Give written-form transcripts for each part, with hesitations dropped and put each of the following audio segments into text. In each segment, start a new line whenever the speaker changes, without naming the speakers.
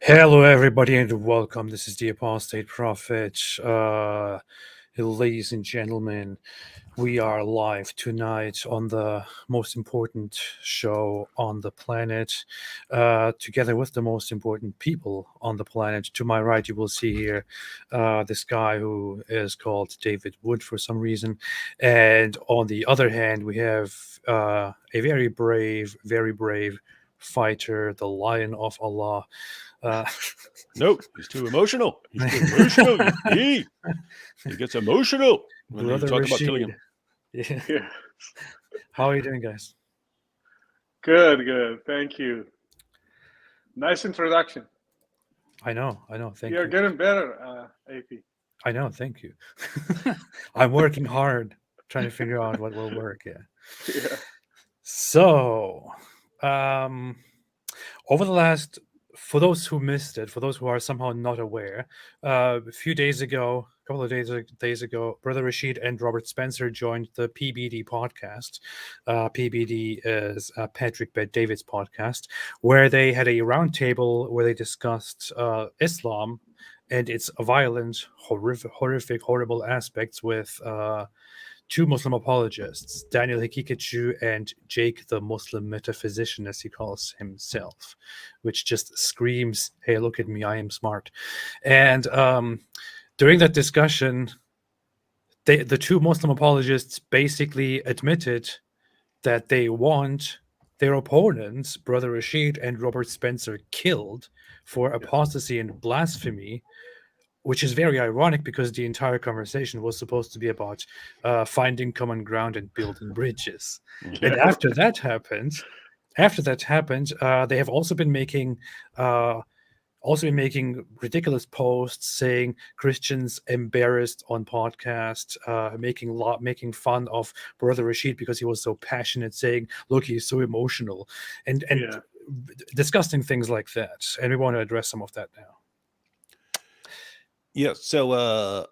Hello, everybody, and welcome. This is the Apostate Prophet. Ladies and gentlemen, we are live tonight on the most important show on the planet, together with the most important people on the planet. To my right, you will see here this guy who is called David Wood for some reason. And on the other hand, we have a very brave fighter, the Lion of Allah.
No, he's too emotional. He's too emotional. He gets emotional when you talk about killing him.
Yeah. How are you doing, guys?
Good. Thank you. Nice introduction.
I know. Thank you.
You're getting better, AP.
I know. Thank you. I'm working hard trying to figure out what will work. Yeah. So, over the last, for those who missed it, for those who are somehow not aware, a couple of days ago, Brother Rashid and Robert Spencer joined the PBD podcast. PBD is Patrick Bet-David's podcast, where they had a roundtable where they discussed Islam and its violent, horrific, horrible aspects with two Muslim apologists, Daniel Hikikachu and Jake the Muslim Metaphysician, as he calls himself, which just screams, hey, look at me, I am smart. And during that discussion, the two Muslim apologists basically admitted that they want their opponents, Brother Rashid and Robert Spencer, killed for apostasy and blasphemy, which is very ironic because the entire conversation was supposed to be about finding common ground and building bridges. Yeah. And after that happened, they have also been making ridiculous posts saying Christians embarrassed on podcast, making fun of Brother Rashid because he was so passionate, saying, "Look, he's so emotional," and disgusting things like that. And we want to address some of that now.
Yeah. So,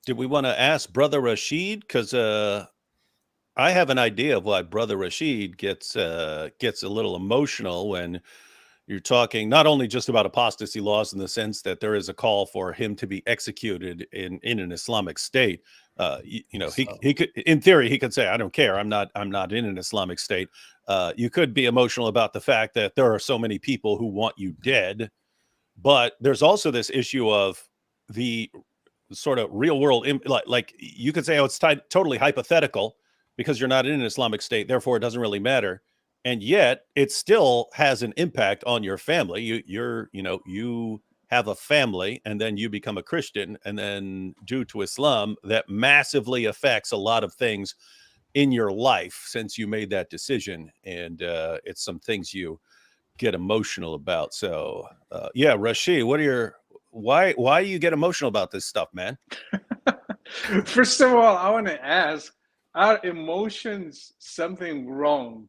did we want to ask Brother Rashid? Because I have an idea of why Brother Rashid gets a little emotional when you're talking not only just about apostasy laws in the sense that there is a call for him to be executed in an Islamic state. He could, in theory, he could say, "I don't care. I'm not in an Islamic state." You could be emotional about the fact that there are so many people who want you dead, but there's also this issue of the sort of real world, like you could say, oh, it's totally hypothetical because you're not in an Islamic state, therefore it doesn't really matter, and yet it still has an impact on your family. You have a family, and then you become a Christian, and then due to Islam, that massively affects a lot of things in your life since you made that decision, and it's some things you get emotional about. So Rashid, why you get emotional about this stuff, man?
First of all, I want to ask, are emotions something wrong?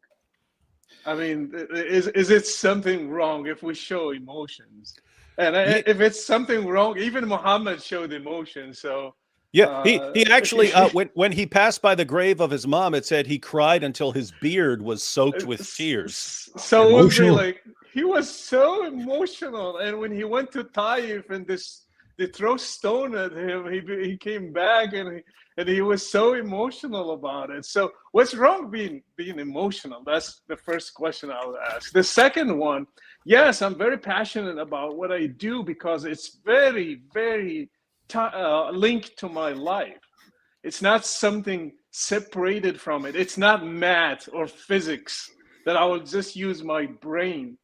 I mean, is it something wrong if we show emotions? And if it's something wrong, even Muhammad showed emotions. So
yeah, he actually when he passed by the grave of his mom, it said he cried until his beard was soaked with tears.
So emotional. He was so emotional, and when he went to Taif and they throw stone at him, he came back and he was so emotional about it. So what's wrong being emotional? That's the first question I would ask. The second one, Yes, I'm very passionate about what I do because it's very, very linked to my life. It's not something separated from it. It's not math or physics that I will just use my brain.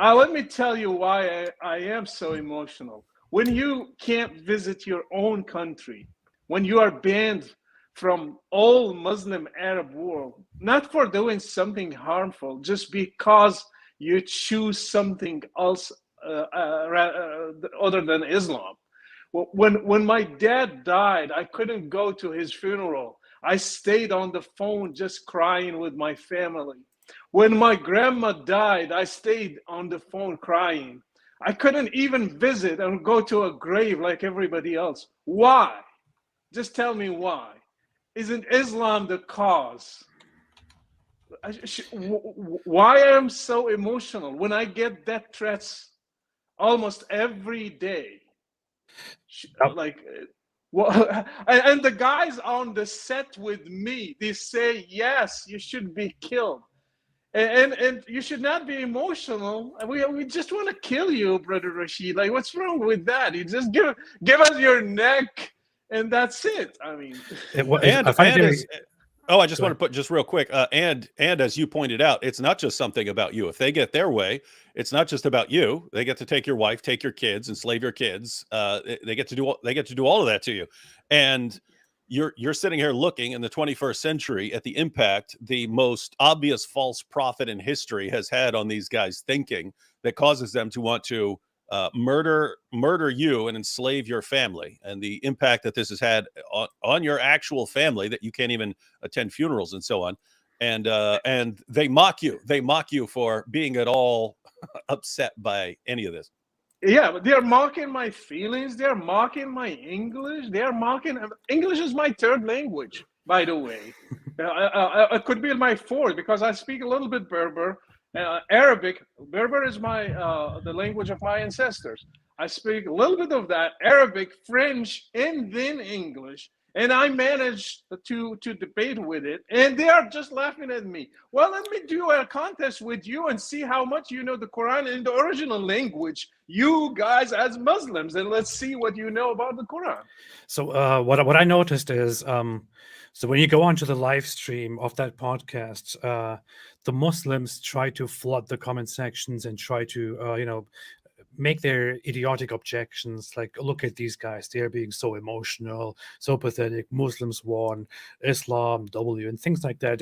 Let me tell you why I am so emotional. When you can't visit your own country, when you are banned from all Muslim Arab world, not for doing something harmful, just because you choose something else other than Islam. When my dad died, I couldn't go to his funeral. I stayed on the phone just crying with my family. When my grandma died, I stayed on the phone crying. I couldn't even visit and go to a grave like everybody else. Why? Just tell me why. Isn't Islam the cause? Why am I so emotional when I get death threats almost every day? Like, well, and the guys on the set with me, they say, yes, you should be killed. And you should not be emotional. We just want to kill you, Brother Rashid. Like, what's wrong with that? You just give us your neck, and that's it. I mean,
I just want to put just real quick, and as you pointed out, it's not just something about you. If they get their way, it's not just about you. They get to take your wife, take your kids, enslave your kids. They get to do all of that to you, and you're sitting here looking in the 21st century at the impact the most obvious false prophet in history has had on these guys' thinking that causes them to want to murder you and enslave your family, and the impact that this has had on your actual family, that you can't even attend funerals and so on. And they mock you for being at all upset by any of this.
Yeah, but they're mocking my feelings. They're mocking my English. They're mocking English is my third language, by the way. It could be my fourth because I speak a little bit Berber. Arabic. Berber is the language of my ancestors. I speak a little bit of that, Arabic, French, and then English. And I managed to debate with it, and they are just laughing at me. Well, let me do a contest with you and see how much you know the Quran in the original language, you guys as Muslims, and let's see what you know about the Quran.
So what I noticed is, so when you go onto the live stream of that podcast, the Muslims try to flood the comment sections and try to, make their idiotic objections, like, look at these guys, they're being so emotional, so pathetic, Muslims won, Islam W, and things like that.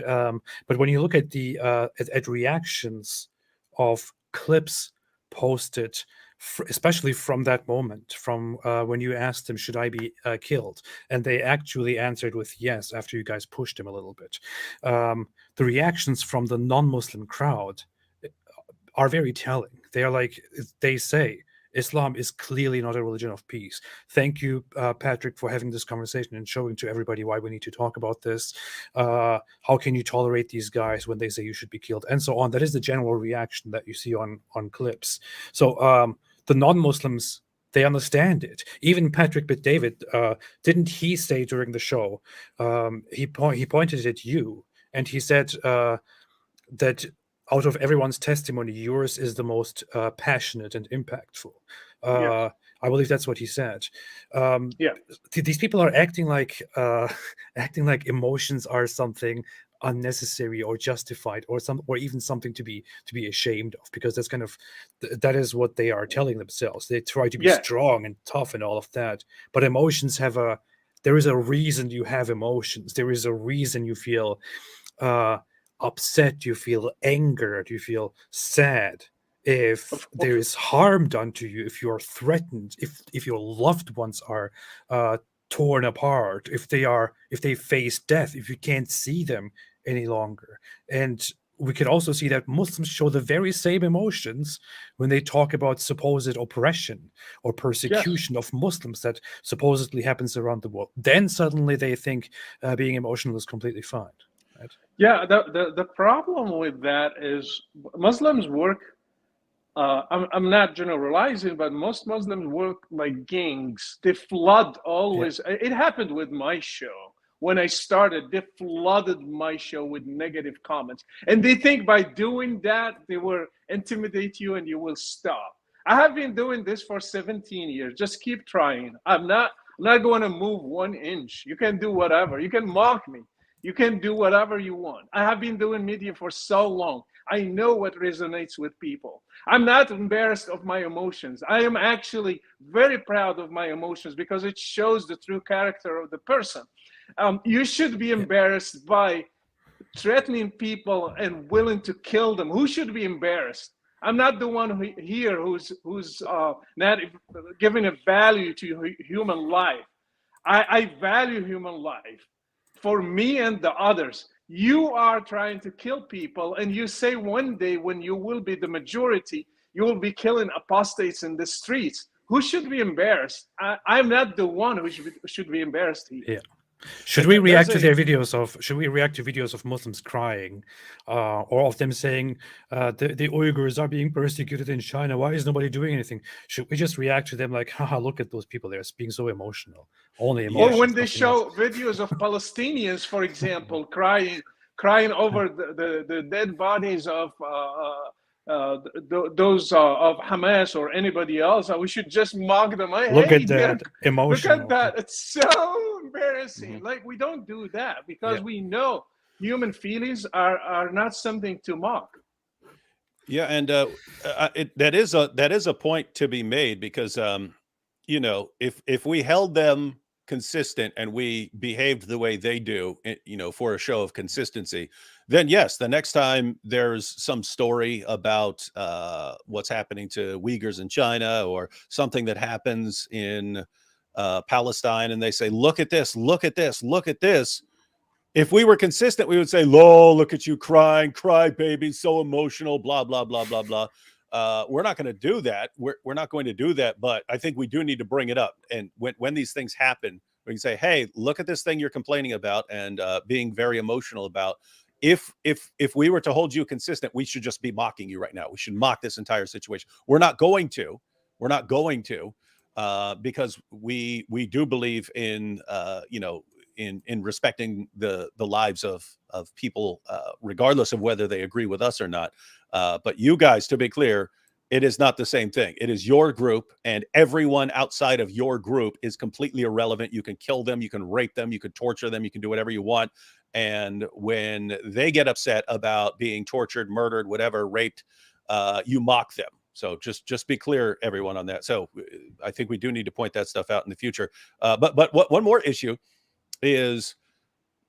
But when you look at the at reactions of clips posted, especially from that moment, from when you asked them, should I be killed? And they actually answered with yes after you guys pushed them a little bit. The reactions from the non-Muslim crowd are very telling. They are like, they say, Islam is clearly not a religion of peace. Thank you, Patrick, for having this conversation and showing to everybody why we need to talk about this. How can you tolerate these guys when they say you should be killed, and so on? That is the general reaction that you see on clips. So the non-Muslims, they understand it. Even Patrick Bet-David, didn't he say during the show, he pointed at you and he said that out of everyone's testimony, yours is the most passionate and impactful.
Yes.
I believe that's what he said.
Yeah.
These people are acting like emotions are something unnecessary or justified or even something to be ashamed of, because that's kind of that is what they are telling themselves. They try to be strong and tough and all of that, but emotions there is a reason you have emotions. There is a reason you feel upset, you feel angered, you feel sad. If there is harm done to you, if you're threatened, if your loved ones are torn apart, if they face death, if you can't see them any longer. And we can also see that Muslims show the very same emotions when they talk about supposed oppression or persecution of Muslims that supposedly happens around the world. Then suddenly they think being emotional is completely fine. Right?
Yeah, the problem with that is Muslims work. I'm not generalizing, but most Muslims work like gangs. They flood always. It happened with my show. when I started, they flooded my show with negative comments. And they think by doing that, they will intimidate you and you will stop. I have been doing this for 17 years. Just keep trying. I'm not going to move 1 inch. You can do whatever. You can mock me. You can do whatever you want. I have been doing media for so long. I know what resonates with people. I'm not embarrassed of my emotions. I am actually very proud of my emotions because it shows the true character of the person. You should be embarrassed by threatening people and willing to kill them. Who should be embarrassed? I'm not the one who's not giving a value to human life. I value human life for me and the others. You are trying to kill people, and you say one day when you will be the majority, you will be killing apostates in the streets. Who should be embarrassed? I'm not the one who should be embarrassed here.
Yeah. Should we react to their videos of? Should we react to videos of Muslims crying, or of them saying the Uyghurs are being persecuted in China? Why is nobody doing anything? Should we just react to them like, haha, look at those people, they're being so emotional, only emotional?
Or when they show videos of Palestinians, for example, crying over the dead bodies of those of Hamas or anybody else, we should just mock them.
Look at that, emotional.
Look at that. It's so embarrassing. Like, we don't do that because we know human feelings are not something to mock.
Yeah, and that is a point to be made because you know, if we held them consistent and we behaved the way they do, you know, for a show of consistency, then yes, the next time there's some story about what's happening to Uyghurs in China or something that happens in Palestine, and they say, look at this, look at this, look at this. If we were consistent, we would say, lol, look at you crying, cry baby, so emotional, blah, blah, blah, blah, blah. We're not going to do that. We're not going to do that. But I think we do need to bring it up. And when these things happen, we can say, hey, look at this thing you're complaining about and being very emotional about. If we were to hold you consistent, we should just be mocking you right now. We should mock this entire situation. We're not going to. We're not going to because we do believe in, you know, in respecting the lives of people, regardless of whether they agree with us or not. But you guys, to be clear, it is not the same thing. It is your group, and everyone outside of your group is completely irrelevant. You can kill them, you can rape them, you can torture them, you can do whatever you want. And when they get upset about being tortured, murdered, whatever, raped, you mock them. So just be clear, everyone, on that. So I think we do need to point that stuff out in the future. But one more issue is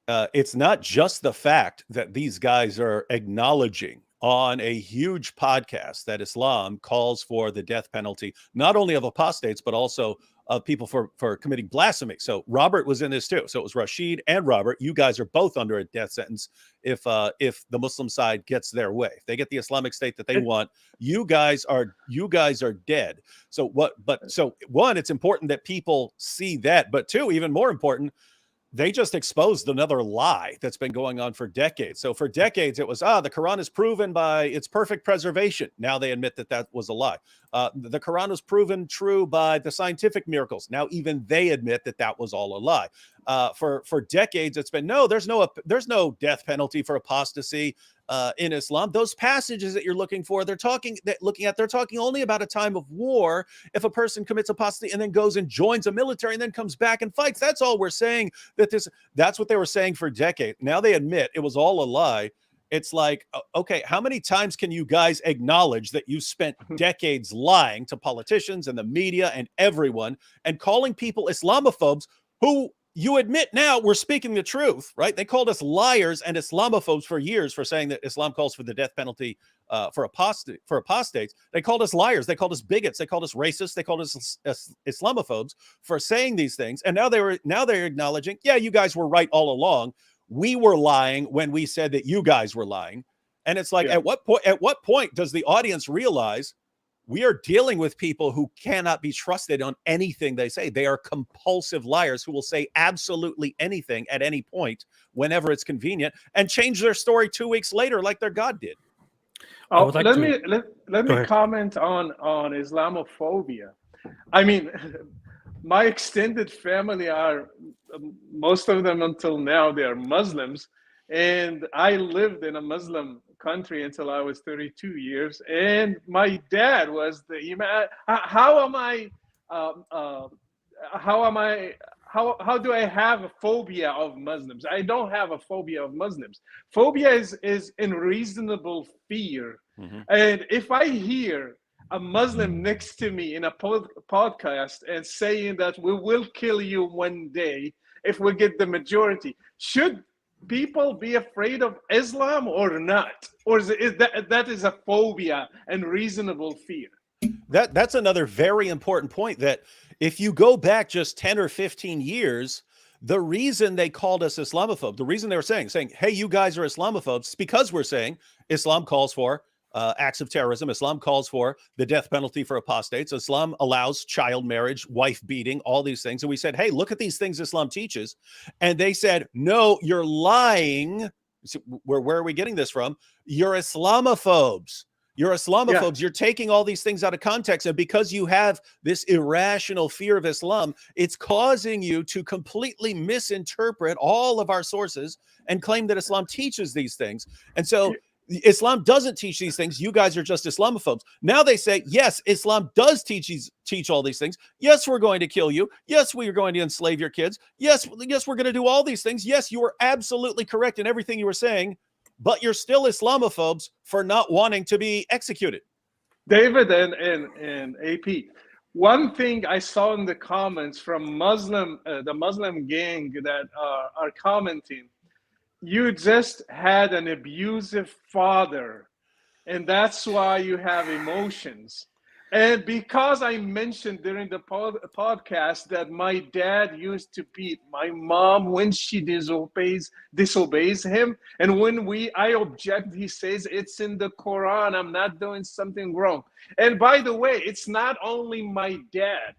it's not just the fact that these guys are acknowledging on a huge podcast that Islam calls for the death penalty, not only of apostates, but also of people for committing blasphemy. So Robert was in this too. So it was Rashid and Robert. You guys are both under a death sentence if the Muslim side gets their way. If they get the Islamic State that they want, you guys are dead. So one, it's important that people see that, but two, even more important, they just exposed another lie that's been going on for decades. So for decades, it was, the Quran is proven by its perfect preservation. Now they admit that that was a lie. The Quran was proven true by the scientific miracles. Now even they admit that that was all a lie. For decades, it's been, no, there's no death penalty for apostasy in Islam. Those passages that you're looking for, they're talking only about a time of war. If a person commits apostasy and then goes and joins a military and then comes back and fights, that's all we're saying. That's what they were saying for decades. Now they admit it was all a lie. It's like, okay, how many times can you guys acknowledge that you spent decades lying to politicians and the media and everyone and calling people Islamophobes who you admit now we're speaking the truth, right? They called us liars and Islamophobes for years for saying that Islam calls for the death penalty for apostates. They called us liars. They called us bigots. They called us racists. They called us Islamophobes for saying these things. And now they're acknowledging, yeah, you guys were right all along. We were lying when we said that you guys were lying. And it's like, at what point does the audience realize we are dealing with people who cannot be trusted on anything they say? They are compulsive liars who will say absolutely anything at any point, whenever it's convenient, and change their story 2 weeks later, like their God did.
Let me comment on Islamophobia. I mean, my extended family are most of them until now, they are Muslims. And I lived in a Muslim country until I was 32 years. And my dad was the imam. How do I have a phobia of Muslims? I don't have a phobia of Muslims. Phobia is unreasonable fear.
Mhm.
And if I hear a Muslim next to me in a podcast and saying that we will kill you one day if we get the majority, should people be afraid of Islam or not? Or is that is a phobia and reasonable fear?
That's another very important point, that if you go back just 10 or 15 years, the reason they called us Islamophobe, the reason they were saying, hey, you guys are Islamophobes, is because we're saying Islam calls for acts of terrorism. Islam calls for the death penalty for apostates. Islam allows child marriage, wife beating, all these things. And we said, hey, look at these things Islam teaches. And they said, no, you're lying. So where are we getting this from? You're Islamophobes. You're Islamophobes. Yeah. You're taking all these things out of context. And because you have this irrational fear of Islam, it's causing you to completely misinterpret all of our sources and claim that Islam teaches these things. And so Islam doesn't teach these things. You guys are just Islamophobes. Now they say, yes, Islam does teach all these things. Yes, we're going to kill you. Yes, we are going to enslave your kids. Yes, we're going to do all these things. Yes, you are absolutely correct in everything you were saying, but you're still Islamophobes for not wanting to be executed.
David and AP, one thing I saw in the comments from the Muslim gang that are commenting, you just had an abusive father, and that's why you have emotions. And because I mentioned during the podcast that my dad used to beat my mom when she disobeys him, and when I object, he says it's in the Quran, I'm not doing something wrong. And by the way, it's not only my dad.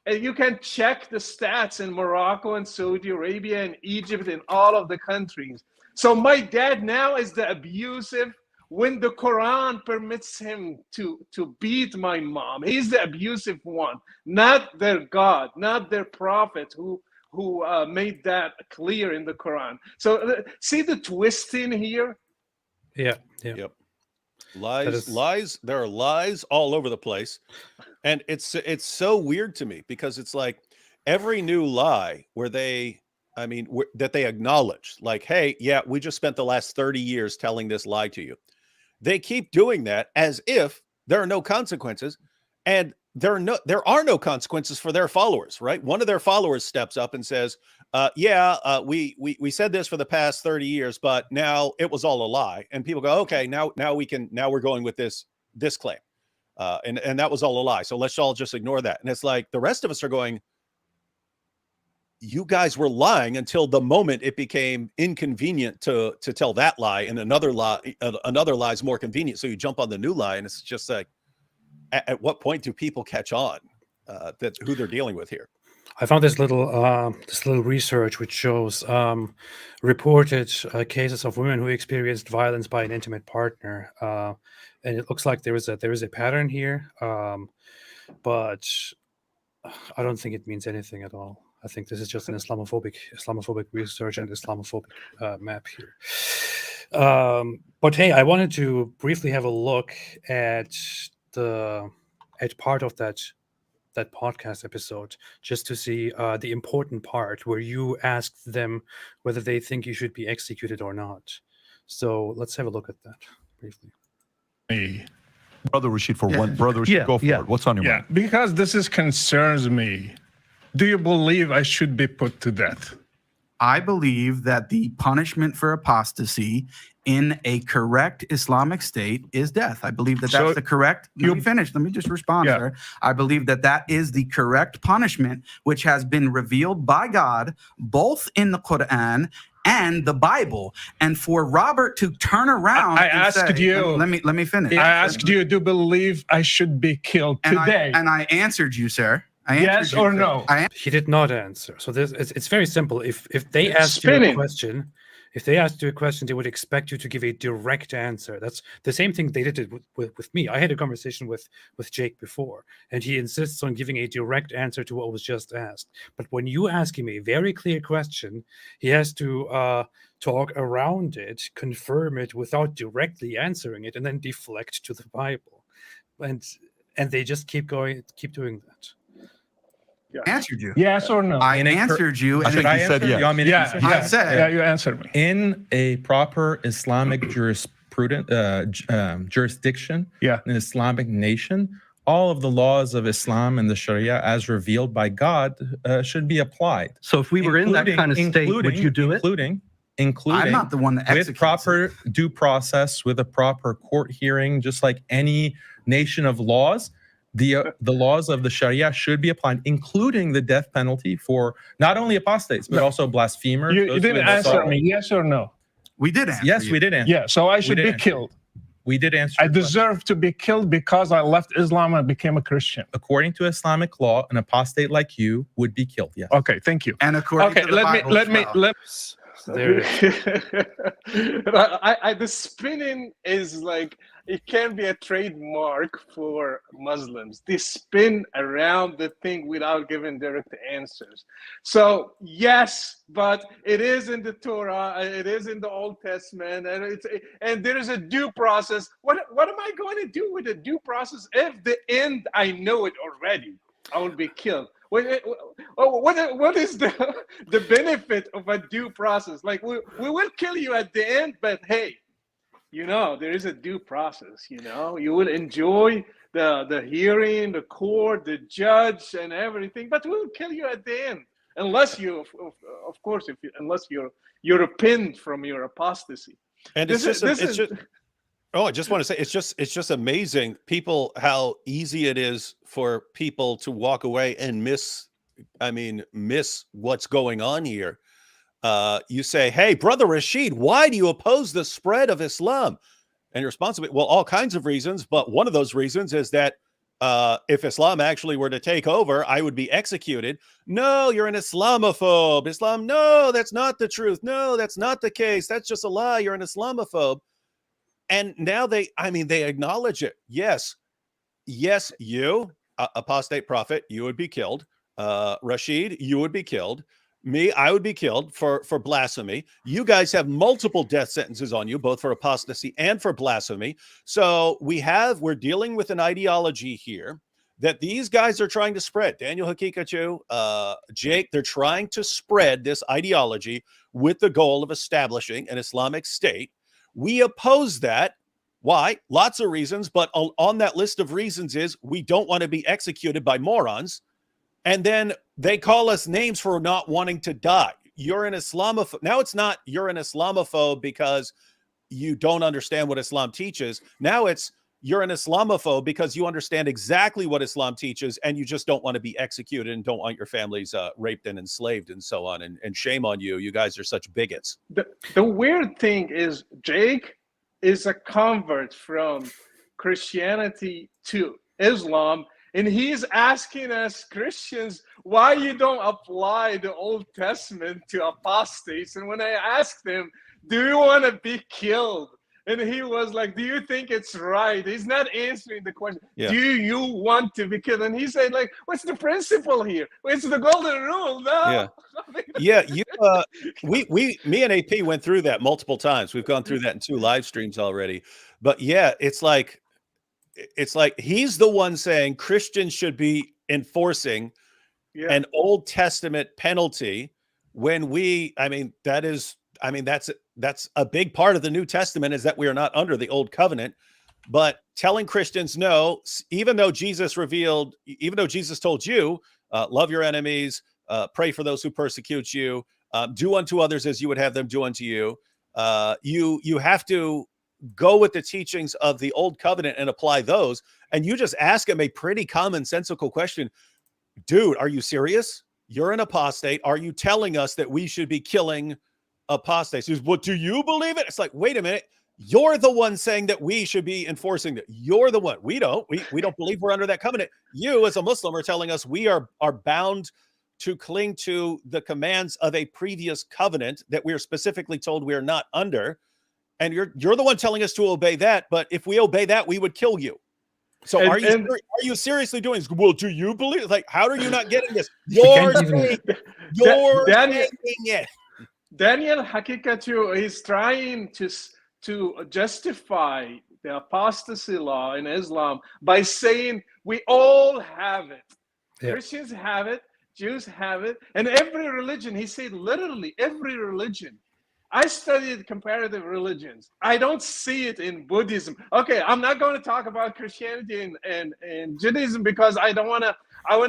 And you can check the stats in Morocco and Saudi Arabia and Egypt and all of the countries. So my dad now is the abusive when the Quran permits him to beat my mom. He's the abusive one, not their God, not their prophet who made that clear in the Quran. So see the twisting here?
Yep. Lies. There are lies all over the place. And it's so weird to me because it's like every new lie that they acknowledge, like, hey, yeah, we just spent the last 30 years telling this lie to you. They keep doing that as if there are no consequences, and there are no consequences for their followers, right? One of their followers steps up and says, we said this for the past 30 years, but now it was all a lie. And people go, okay, now we're going with this claim. And that was all a lie. So let's all just ignore that. And it's like the rest of us are going, you guys were lying until the moment it became inconvenient to tell that lie, and another lie is more convenient. So you jump on the new lie, and it's just like, at what point do people catch on that who they're dealing with here?
I found this little research which shows reported cases of women who experienced violence by an intimate partner, and it looks like there is a pattern here, but I don't think it means anything at all. I think this is just an Islamophobic research and Islamophobic map here. But hey, I wanted to briefly have a look at part of that podcast episode, just to see the important part where you asked them whether they think you should be executed or not. So let's have a look at that briefly.
Brother Rashid, Brother Rashid, go for it. What's on your mind?
Because this concerns me. Do you believe I should be put to death?
I believe that the punishment for apostasy in a correct Islamic state is death. I believe that that's the correct. Let me finish. Let me just respond, sir. I believe that is the correct punishment, which has been revealed by God, both in the Quran and the Bible. And for Robert to turn around,
I asked you.
Let me finish.
I asked you, do you believe I should be killed today?
And I answered you, sir.
Yes or no?
He did not answer. So it's very simple. If they ask you a question, If they asked you a question, they would expect you to give a direct answer. That's the same thing they did with me. I had a conversation with Jake before, and he insists on giving a direct answer to what was just asked. But when you ask him a very clear question, he has to talk around it, confirm it without directly answering it, and then deflect to the Bible. And they just keep doing that.
Answered you.
Yes or no?
I answered you.
I think
and
you said yes.
You want me to answer?
I said,
Yeah, you answered me.
In a proper Islamic jurisdiction, an Islamic nation, all of the laws of Islam and the Sharia, as revealed by God, should be applied.
So if we were in that kind of state, would you do it?
Including
I'm not the one that
with
executes
proper due process, with a proper court hearing, just like any nation of laws. The laws of the Sharia should be applied, including the death penalty for not only apostates, but also blasphemers.
You didn't answer me, yes or no?
We did answer.
Yes,
you.
we did answer.
Yeah, so I should be killed.
We did answer.
I deserve to be killed because I left Islam and became a Christian.
According to Islamic law, an apostate like you would be killed. Yes.
Okay, thank you.
And according to the Bible
The spinning is like, it can be a trademark for Muslims. They spin around the thing without giving direct answers. So yes, but it is in the Torah, it is in the Old Testament, and there is a due process. What am I going to do with a due process if the end I know it already? I will be killed. What is the benefit of a due process? Like we will kill you at the end, but hey, there is a due process. You will enjoy the hearing, the court, the judge, and everything, but we will kill you at the end, unless you, of course, unless you repent from your apostasy.
And I just want to say, it's just amazing, people, how easy it is for people to walk away and miss what's going on here. You say, hey, Brother Rashid, why do you oppose the spread of Islam? And your response, well, all kinds of reasons, but one of those reasons is that if Islam actually were to take over, I would be executed. No, you're an Islamophobe. Islam, no, that's not the truth. No, that's not the case. That's just a lie. You're an Islamophobe. And now they acknowledge it. Yes, you, apostate prophet, you would be killed. Rashid, you would be killed. Me, I would be killed for blasphemy. You guys have multiple death sentences on you, both for apostasy and for blasphemy. So we're dealing with an ideology here that these guys are trying to spread. Daniel Hakikachu, Jake, they're trying to spread this ideology with the goal of establishing an Islamic state. We oppose that. Why? Lots of reasons, but on that list of reasons is we don't want to be executed by morons. And then they call us names for not wanting to die. You're an Islamophobe. Now it's not you're an Islamophobe because you don't understand what Islam teaches. Now it's you're an Islamophobe because you understand exactly what Islam teaches and you just don't want to be executed and don't want your families raped and enslaved and so on. And shame on you. You guys are such bigots.
The weird thing is Jake is a convert from Christianity to Islam. And he's asking us Christians why you don't apply the Old Testament to apostates. And when I asked him, do you want to be killed? And he was like, do you think it's right? He's not answering the question. Yeah. Do you want to be killed? And he said, like, what's the principle here? It's the golden rule. No.
Yeah. Me and AP went through that multiple times. We've gone through that in 2 live streams already. But yeah, it's like he's the one saying Christians should be enforcing an Old Testament penalty when that's a big part of the New Testament is that we are not under the Old Covenant, but telling Christians no, even though Jesus told you, love your enemies, pray for those who persecute you, do unto others as you would have them do unto you. You have to go with the teachings of the Old Covenant and apply those. And you just ask him a pretty commonsensical question. Dude, are you serious? You're an apostate. Are you telling us that we should be killing apostates? He says, well, do you believe it? It's like, wait a minute. You're the one saying that we should be enforcing that. You're the one. We don't. We don't believe we're under that covenant. You as a Muslim are telling us we are bound to cling to the commands of a previous covenant that we're specifically told we're not under. And you're the one telling us to obey that. But if we obey that, we would kill you. So are you seriously doing this? Well, do you believe? Like, how are you not getting this? You're saying it.
Daniel Hakikatu is trying to justify the apostasy law in Islam by saying we all have it. Yeah. Christians have it, Jews have it, and every religion. He said literally every religion. I studied comparative religions. I don't see it in Buddhism. Okay, I'm not going to talk about Christianity and Judaism because I want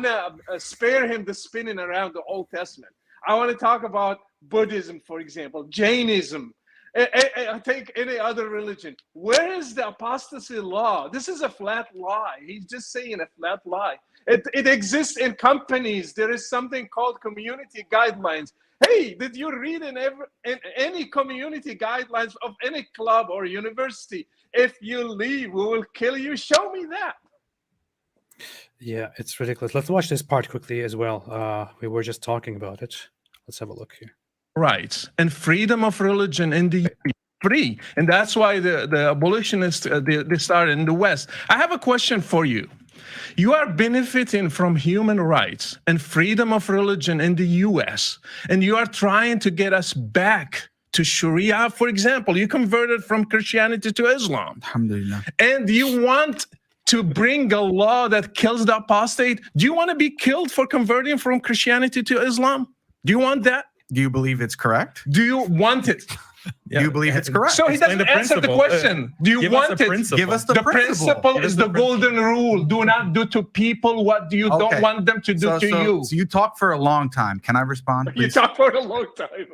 to spare him the spinning around the Old Testament. I want to talk about Buddhism, for example, Jainism. I think any other religion. Where is the apostasy law? This is a flat lie. He's just saying a flat lie. It exists in companies. There is something called community guidelines. Hey, did you read in any community guidelines of any club or university? If you leave, we will kill you. Show me that.
Yeah, it's ridiculous. Let's watch this part quickly as well. We were just talking about it. Let's have a look here.
Rights and freedom of religion in the free, and that's why the abolitionists they started in the West. I have a question for you. You are benefiting from human rights and freedom of religion in the U.S., and you are trying to get us back to Sharia. For example, you converted from Christianity to Islam.
Alhamdulillah.
And you want to bring a law that kills the apostate. Do you want to be killed for converting from Christianity to Islam? Do you want that?
Do you believe it's correct?
Do you want it?
Do you believe it's correct?
So he doesn't answer the question. Do you want it?
Give us the
principle is the golden rule. Do not do to people what you don't want them to do to you.
So you talk for a long time. Can I respond, please?
You talk for a long time.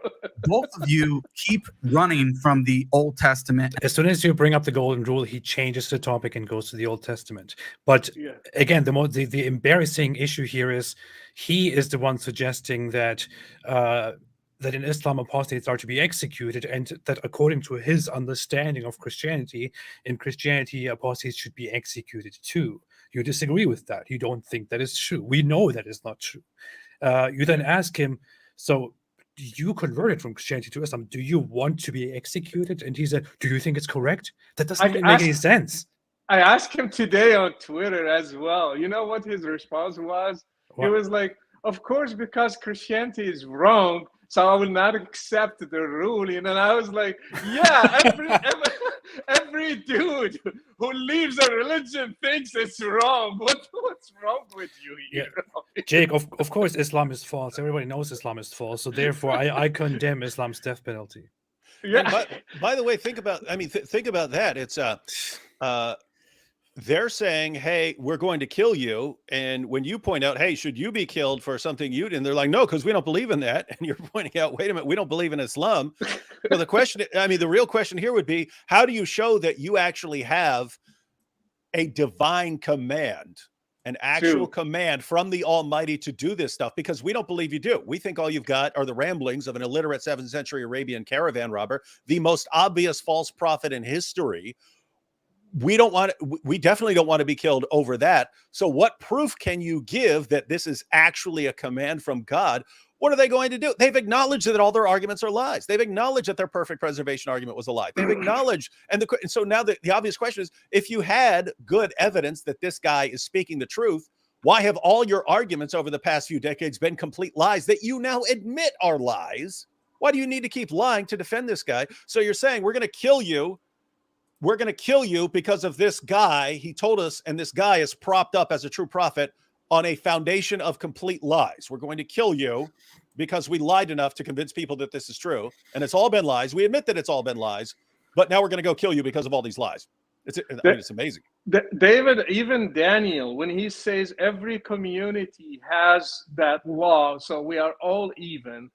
Both of you keep running from the Old Testament.
As soon as you bring up the golden rule, he changes the topic and goes to the Old Testament. But again, the embarrassing issue here is he is the one suggesting that that in Islam apostates are to be executed, and that according to his understanding of Christianity, in Christianity apostates should be executed too. You disagree with that. You don't think that is true. We know that is not true. You then ask him, so you converted from Christianity to Islam. Do you want to be executed? And he said, do you think it's correct? That doesn't even make any sense.
I asked him today on Twitter as well. You know what his response was? What? He was like, of course, because Christianity is wrong, so I will not accept the rule. And I was like, yeah, every dude who leaves a religion thinks it's wrong. What's wrong with you here?
Yeah. Jake, of course Islam is false. Everybody knows Islam is false. So therefore, I condemn Islam's death penalty.
Yeah. By the way, think about that. It's they're saying, hey, we're going to kill you. And when you point out, hey, should you be killed for something you did? And they're like, no, because we don't believe in that. And you're pointing out, wait a minute, we don't believe in Islam. Well, the real question here would be, how do you show that you actually have a divine command, an actual command from the Almighty to do this stuff? Because we don't believe you do. We think all you've got are the ramblings of an illiterate 7th century Arabian caravan robber, the most obvious false prophet in history. We definitely don't want to be killed over that. So what proof can you give that this is actually a command from God? What are they going to do? They've acknowledged that all their arguments are lies. They've acknowledged that their perfect preservation argument was a lie. They've acknowledged, and so now the obvious question is, if you had good evidence that this guy is speaking the truth, why have all your arguments over the past few decades been complete lies that you now admit are lies? Why do you need to keep lying to defend this guy? So you're saying, we're going to kill you. We're going to kill you because of this guy. He told us, and this guy is propped up as a true prophet on a foundation of complete lies. We're going to kill you because we lied enough to convince people that this is true. And it's all been lies. We admit that it's all been lies, but now we're going to go kill you because of all these lies. It's amazing.
David, even Daniel, when he says every community has that law, so we are all even.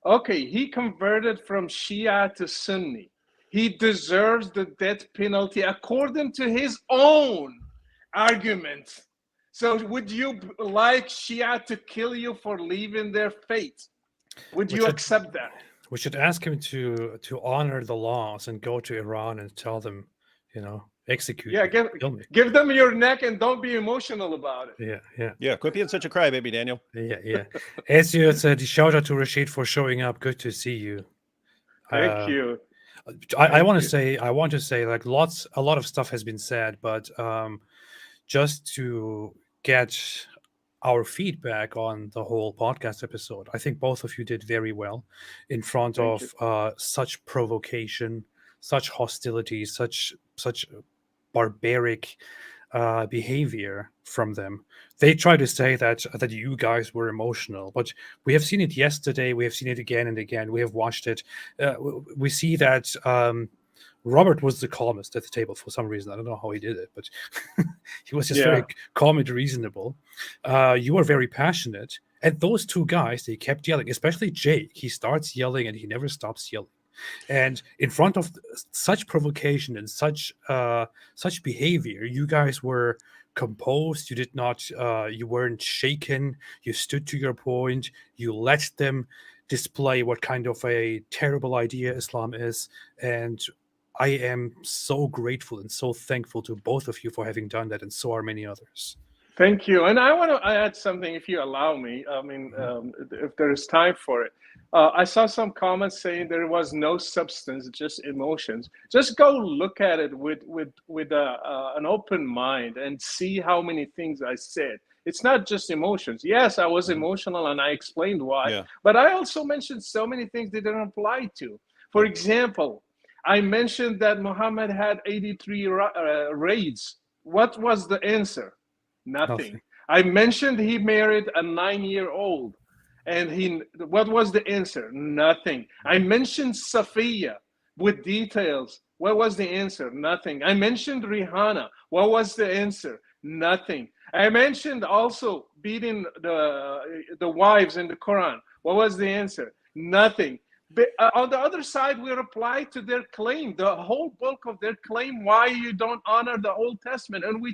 Okay, he converted from Shia to Sunni. He deserves the death penalty according to his own argument. So would you like Shia to kill you for leaving their faith? Would you accept that?
We should ask him to honor the laws and go to Iran and tell them, execute
Yeah,
me, kill me.
give them your neck and don't be emotional about it.
Yeah, quit being such a crybaby, Daniel.
Yeah. Ezio said, shout out to Rashid for showing up. Good to see you.
Thank you.
I want to say, like, a lot of stuff has been said, but just to get our feedback on the whole podcast episode, I think both of you did very well in front of such provocation, such hostility, such barbaric behavior from them. They try to say that you guys were emotional, but we have seen it yesterday. We have seen it again and again. We have watched it. We see that Robert was the calmest at the table for some reason. I don't know how he did it, but he was just very calm and reasonable. You were very passionate. And those two guys, they kept yelling, especially Jake. He starts yelling and he never stops yelling. And in front of such provocation and such behavior, you guys were composed. You did not, you weren't shaken. You stood to your point. You let them display what kind of a terrible idea Islam is. And I am so grateful and so thankful to both of you for having done that, and so are many others.
Thank you. And I want to add something, if you allow me. I mean, if there is time for it. I saw some comments saying there was no substance, just emotions. Just go look at it with an open mind and see how many things I said. It's not just emotions. Yes, I was emotional and I explained why. But I also mentioned so many things they didn't apply to. For example, I mentioned that Muhammad had 83 raids. What was the answer? Nothing. I mentioned he married a 9-year-old. And what was the answer? Nothing. I mentioned Safiya with details. What was the answer? Nothing. I mentioned Rihanna. What was the answer? Nothing. I mentioned also beating the wives in the Quran. What was the answer? Nothing. But on the other side, we replied to their claim, the whole bulk of their claim, why you don't honor the Old Testament. And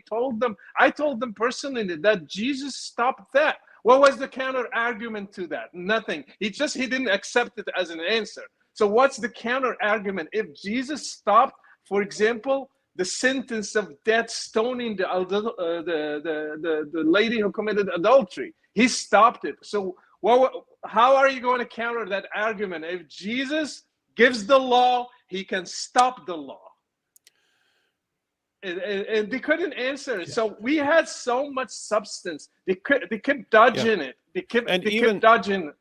I told them personally that Jesus stopped that. What was the counter argument to that? Nothing. He didn't accept it as an answer. So what's the counter argument? If Jesus stopped, for example, the sentence of death, stoning the lady who committed adultery, he stopped it. So how are you going to counter that argument? If Jesus gives the law, he can stop the law. And they couldn't answer it. So we had so much substance. They kept dodging it. They kept dodging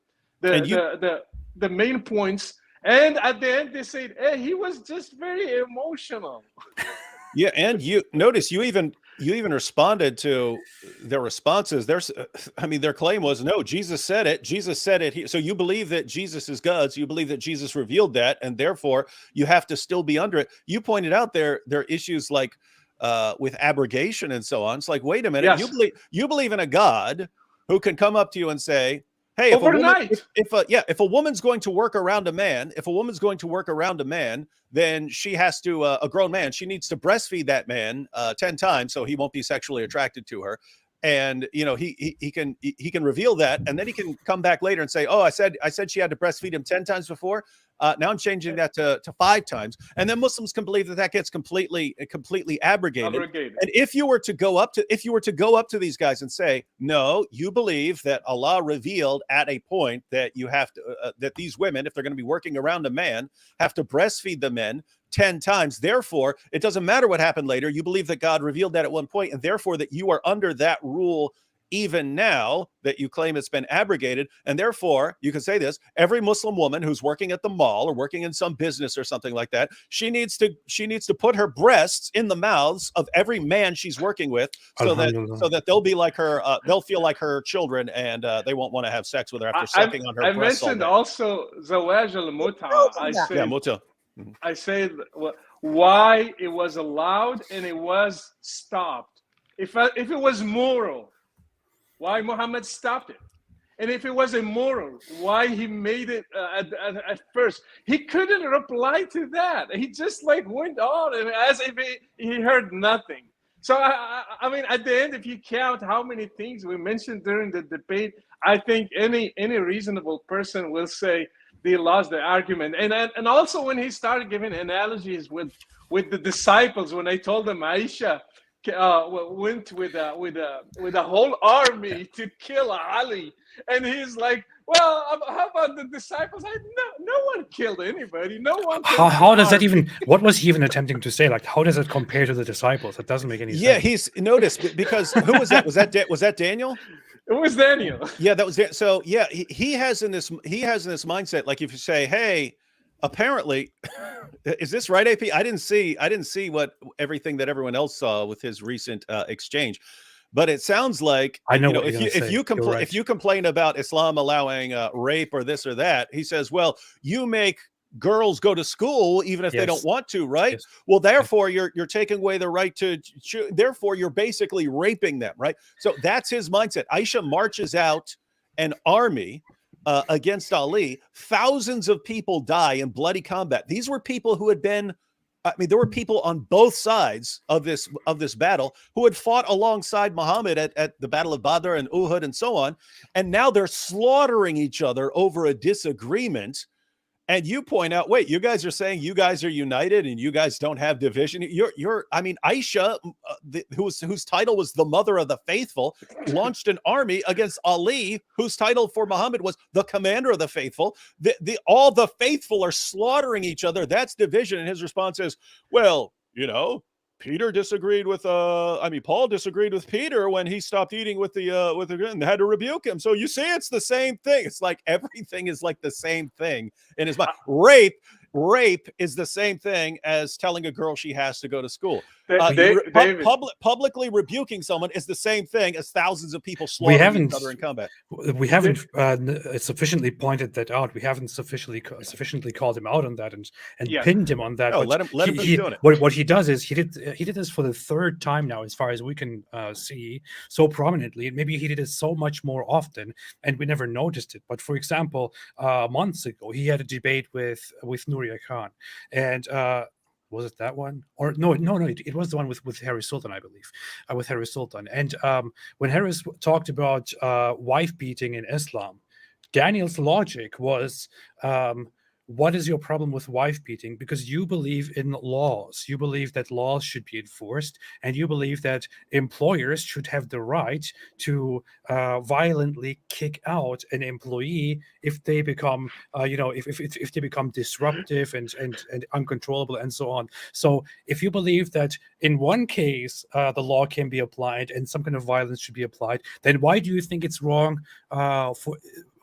the main points. And at the end, they said, "Hey, he was just very emotional."
Yeah, and you notice you even responded to their responses. Their claim was, no, Jesus said it. Jesus said it. So you believe that Jesus is God. So you believe that Jesus revealed that, and therefore you have to still be under it. You pointed out there are issues like with abrogation and so on. It's like, wait a minute, you believe in a God who can come up to you and say, hey, if a woman's going to work around a man, then she has to, a grown man, she needs to breastfeed that man 10 times so he won't be sexually attracted to her. And he can reveal that, and then he can come back later and say, oh, I said she had to breastfeed him 10 times before. Now I'm changing that to 5 times. And then Muslims can believe that gets completely abrogated. And if you were to go up to these guys and say, no, you believe that Allah revealed at a point that you have to that these women, if they're going to be working around a man, have to breastfeed the men 10 times. Therefore, it doesn't matter what happened later. You believe that God revealed that at one point, and therefore that you are under that rule even now that you claim it's been abrogated. And therefore, you can say this, every Muslim woman who's working at the mall or working in some business or something like that, she needs to put her breasts in the mouths of every man she's working with so that they'll be like her, they'll feel like her children, and they won't want to have sex with her after sucking on her breasts.
I mentioned also Zawaj al-Muta. I said why it was allowed and it was stopped. If it was moral, why Muhammad stopped it? And if it was immoral, why he made it at first? He couldn't reply to that. He just went on and as if he heard nothing. So I mean, at the end, if you count how many things we mentioned during the debate, I think any reasonable person will say they lost the argument. And also when he started giving analogies with with the disciples when I told them Aisha went with a whole army to kill Ali, and he's like, well, how about the disciples? No one killed anybody. No one.
How does that even? What was he even attempting to say? Like, how does it compare to the disciples? It doesn't make any sense.
Yeah, he's noticed because who was that? Was that Daniel?
It was Daniel.
Yeah, that was it. So yeah, he has in this mindset. Like if you say, hey, apparently, is this right, AP? I didn't see what everything that everyone else saw with his recent exchange. But it sounds like
I know,
if you complain about Islam allowing rape or this or that, he says, well, you make girls go to school even if they don't want to, right?
Yes.
Well, therefore you're taking away the right to therefore you're basically raping them, right? So that's his mindset. Aisha marches out an army against Ali. Thousands of people die in bloody combat. These were people who had been there were people on both sides of this battle who had fought alongside Muhammad at the Battle of Badr and Uhud and so on. And now they're slaughtering each other over a disagreement. And you point out, wait, you guys are saying you guys are united and you guys don't have division. Aisha, whose title was the mother of the faithful, launched an army against Ali, whose title for Muhammad was the commander of the faithful. All the faithful are slaughtering each other. That's division. And his response is, well, Peter disagreed with Paul disagreed with Peter when he stopped eating with the and had to rebuke him. So you see, it's the same thing. It's like everything is like the same thing in his mind. Rape is the same thing as telling a girl she has to go to school. Publicly rebuking someone is the same thing as thousands of people slaughtering each other in combat.
We haven't sufficiently pointed that out. We haven't sufficiently called him out on that and pinned him on that.
No, let him keep doing it.
What he does is he did this for the third time now, as far as we can see, so prominently. Maybe he did it so much more often, and we never noticed it. But for example, months ago, he had a debate with Nuria Khan, and was it that one? Or no, it was the one with Harris Sultan, I believe, with Harris Sultan. And when Harris talked about wife beating in Islam, Daniel's logic was, what is your problem with wife beating? Because you believe in laws. You believe that laws should be enforced, and you believe that employers should have the right to violently kick out an employee if they become, if they become disruptive and uncontrollable and so on. So if you believe that in one case the law can be applied and some kind of violence should be applied, then why do you think it's wrong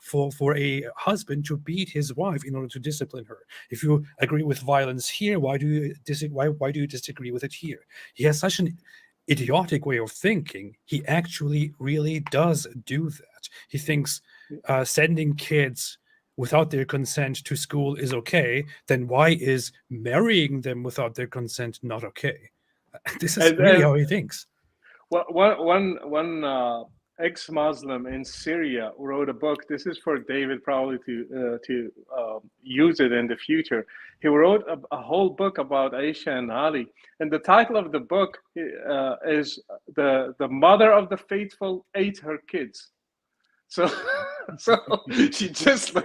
for a husband to beat his wife in order to discipline her? If you agree with violence here, why do you disagree with it here? He has such an idiotic way of thinking. He actually really does do that. He thinks sending kids without their consent to school is okay. Then why is marrying them without their consent not okay? This is really how he thinks.
One ex-Muslim in Syria wrote a book. This is for David probably to use it in the future. He wrote a whole book about Aisha and Ali, and the title of the book is the mother of the faithful ate her kids. So she just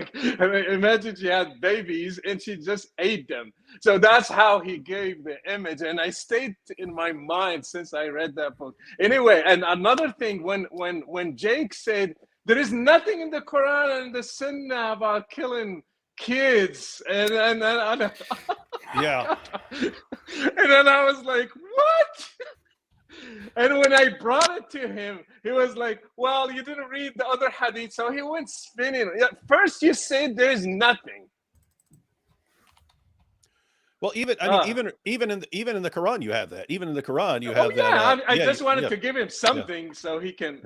imagine she had babies and she just ate them. So that's how he gave the image, and I stayed in my mind since I read that book. Anyway, and another thing, when Jake said there is nothing in the Quran and the Sunnah about killing kids, and
yeah,
and then I was like, what? And when I brought it to him, he was like, well, you didn't read the other hadith. So he went spinning. First you said there's nothing.
Well, even in the Quran you have that. Even in the Quran you have that.
I just wanted to give him something so he can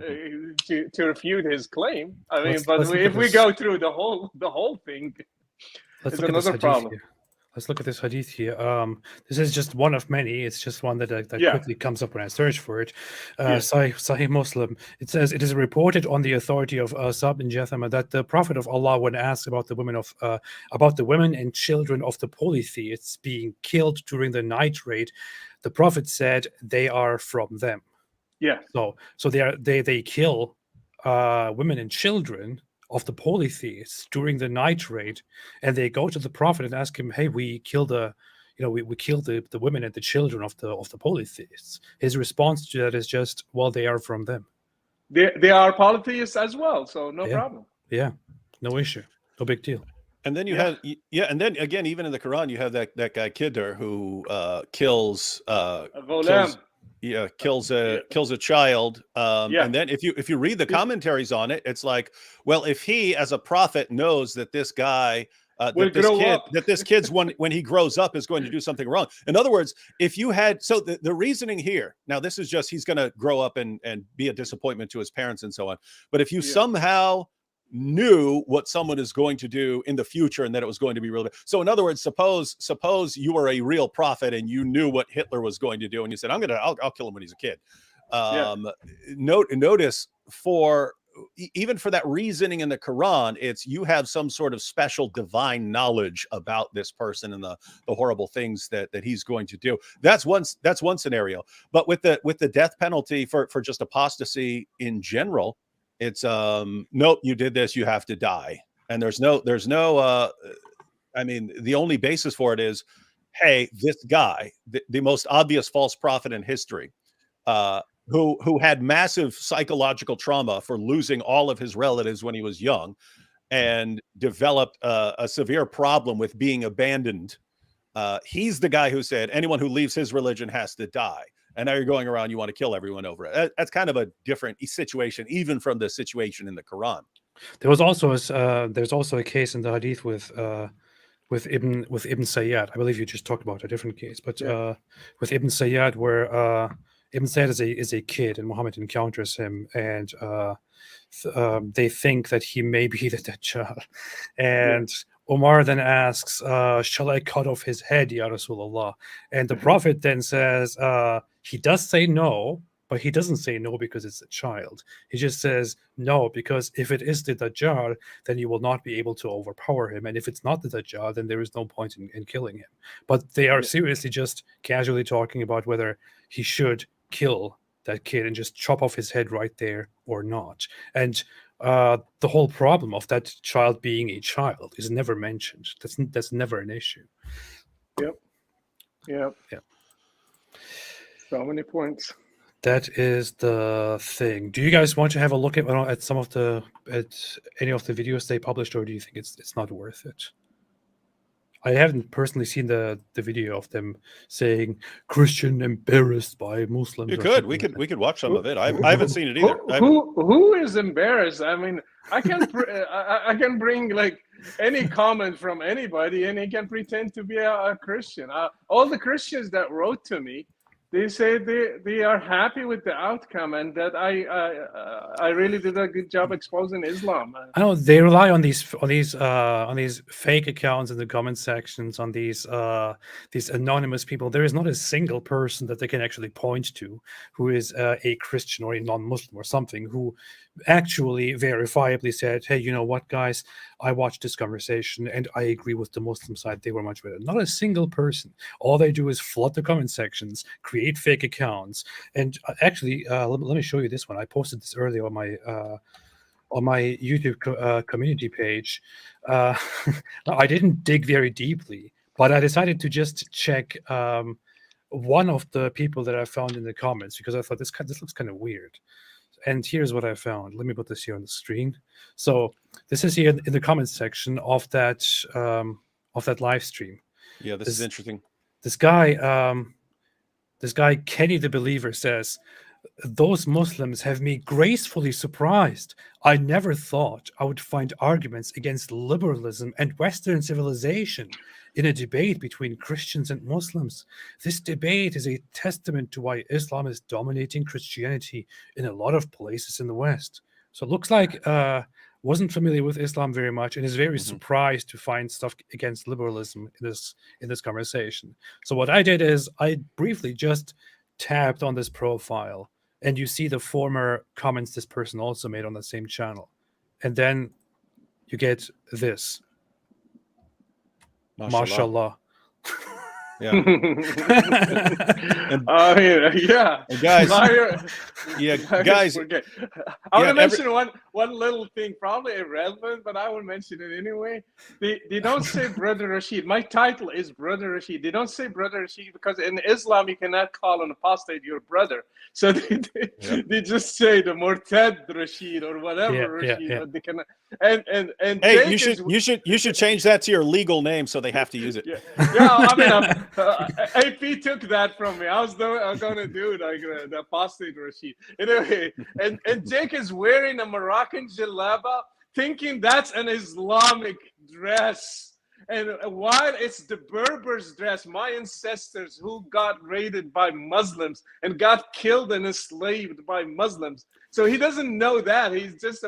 to refute his claim. I mean, if we go through the whole thing, it's another problem.
Let's look at this hadith here. This is just one of many. It's just one that quickly comes up when I search for it. Sahih Muslim. It says, it is reported on the authority of Sa'd bin Jathama that the Prophet of Allah, when asked about the women and children of the polytheists being killed during the night raid, the Prophet said they are from them.
Yeah.
So they kill women and children of the polytheists during the night raid, and they go to the Prophet and ask him, hey, we killed a we kill the women and the children of the polytheists. His response to that is just, well, they are from them.
They are polytheists as well, so no problem.
Yeah, no issue, no big deal.
And then you have, and then again, even in the Quran, you have that guy Khidr who kills a child. And then if you read the commentaries on it, it's like, well, if he as a prophet knows that this guy, that this kid's when he grows up is going to do something wrong. In other words, if you had, so the reasoning here, now this is just, he's going to grow up and be a disappointment to his parents and so on. But if you somehow knew what someone is going to do in the future and that it was going to be real. So in other words, suppose you were a real prophet and you knew what Hitler was going to do and you said, I'll kill him when he's a kid. Notice even for that reasoning in the Quran, it's you have some sort of special divine knowledge about this person and the horrible things that he's going to do. That's one scenario. But with the death penalty for just apostasy in general, it's nope, you did this, you have to die. And there's no I mean, the only basis for it is, hey, this guy, the most obvious false prophet in history, who had massive psychological trauma for losing all of his relatives when he was young and developed a severe problem with being abandoned. He's the guy who said anyone who leaves his religion has to die. And now you're going around, you want to kill everyone over it. That's kind of a different situation, even from the situation in the Quran.
There's also a case in the Hadith with Ibn Sayyad. I believe you just talked about a different case, but with Ibn Sayyad, where Ibn Sayyad is a kid, and Muhammad encounters him, and they think that he may be the Dajjal, and Omar then asks, "Shall I cut off his head, Ya Rasulullah?" And the Prophet then says, he does say no, but he doesn't say no because it's a child. He just says no because if it is the Dajjal, then you will not be able to overpower him. And if it's not the Dajjal, then there is no point in killing him. But they are seriously just casually talking about whether he should kill that kid and just chop off his head right there or not. And the whole problem of that child being a child is never mentioned. That's never an issue.
Yep. So many points.
That is the thing. Do you guys want to have a look at any of the videos they published, or do you think it's not worth it? I haven't personally seen the video of them saying Christian embarrassed by Muslims.
You could. We could watch some of it. I haven't seen it either.
Who is embarrassed? I mean, I can bring like any comment from anybody, and he can pretend to be a Christian. All the Christians that wrote to me, they say they are happy with the outcome, and that I really did a good job exposing Islam.
I know they rely on these fake accounts in the comment sections, on these anonymous people. There is not a single person that they can actually point to who is a Christian or a non-Muslim or something who actually verifiably said, "Hey, you know what, guys? I watched this conversation and I agree with the Muslim side. They were much better." Not a single person. All they do is flood the comment sections, create fake accounts, and actually, let me show you this one. I posted this earlier on my YouTube community page. I didn't dig very deeply, but I decided to just check one of the people that I found in the comments because I thought this looks kind of weird. And here's what I found. Let me put this here on the screen. So this is here in the comments section of that live stream.
Yeah, this is interesting.
This guy Kenny the Believer says, "Those Muslims have me gracefully surprised. I never thought I would find arguments against liberalism and Western civilization in a debate between Christians and Muslims. This debate is a testament to why Islam is dominating Christianity in a lot of places in the West." So it looks like wasn't familiar with Islam very much and is very surprised to find stuff against liberalism in this conversation. So what I did is I briefly just tapped on this profile, and you see the former comments this person also made on the same channel. And then you get this. Mashallah.
Yeah. And,
yeah.
guys,
guys. I want to
yeah,
mention one little thing, probably irrelevant, but I will mention it anyway. They don't say Brother Rashid. My title is Brother Rashid. They don't say Brother Rashid because in Islam you cannot call an apostate your brother. So they just say the Murtad Rashid or whatever Rashid. But they cannot. And
hey, you should change that to your legal name so they have to use it.
Yeah, I mean, AP took that from me. I was going to do like the apostate Rashid. Anyway, and Jake is wearing a Moroccan jalaba, thinking that's an Islamic dress. And while it's the Berbers' dress, my ancestors who got raided by Muslims and got killed and enslaved by Muslims. So he doesn't know that. He's just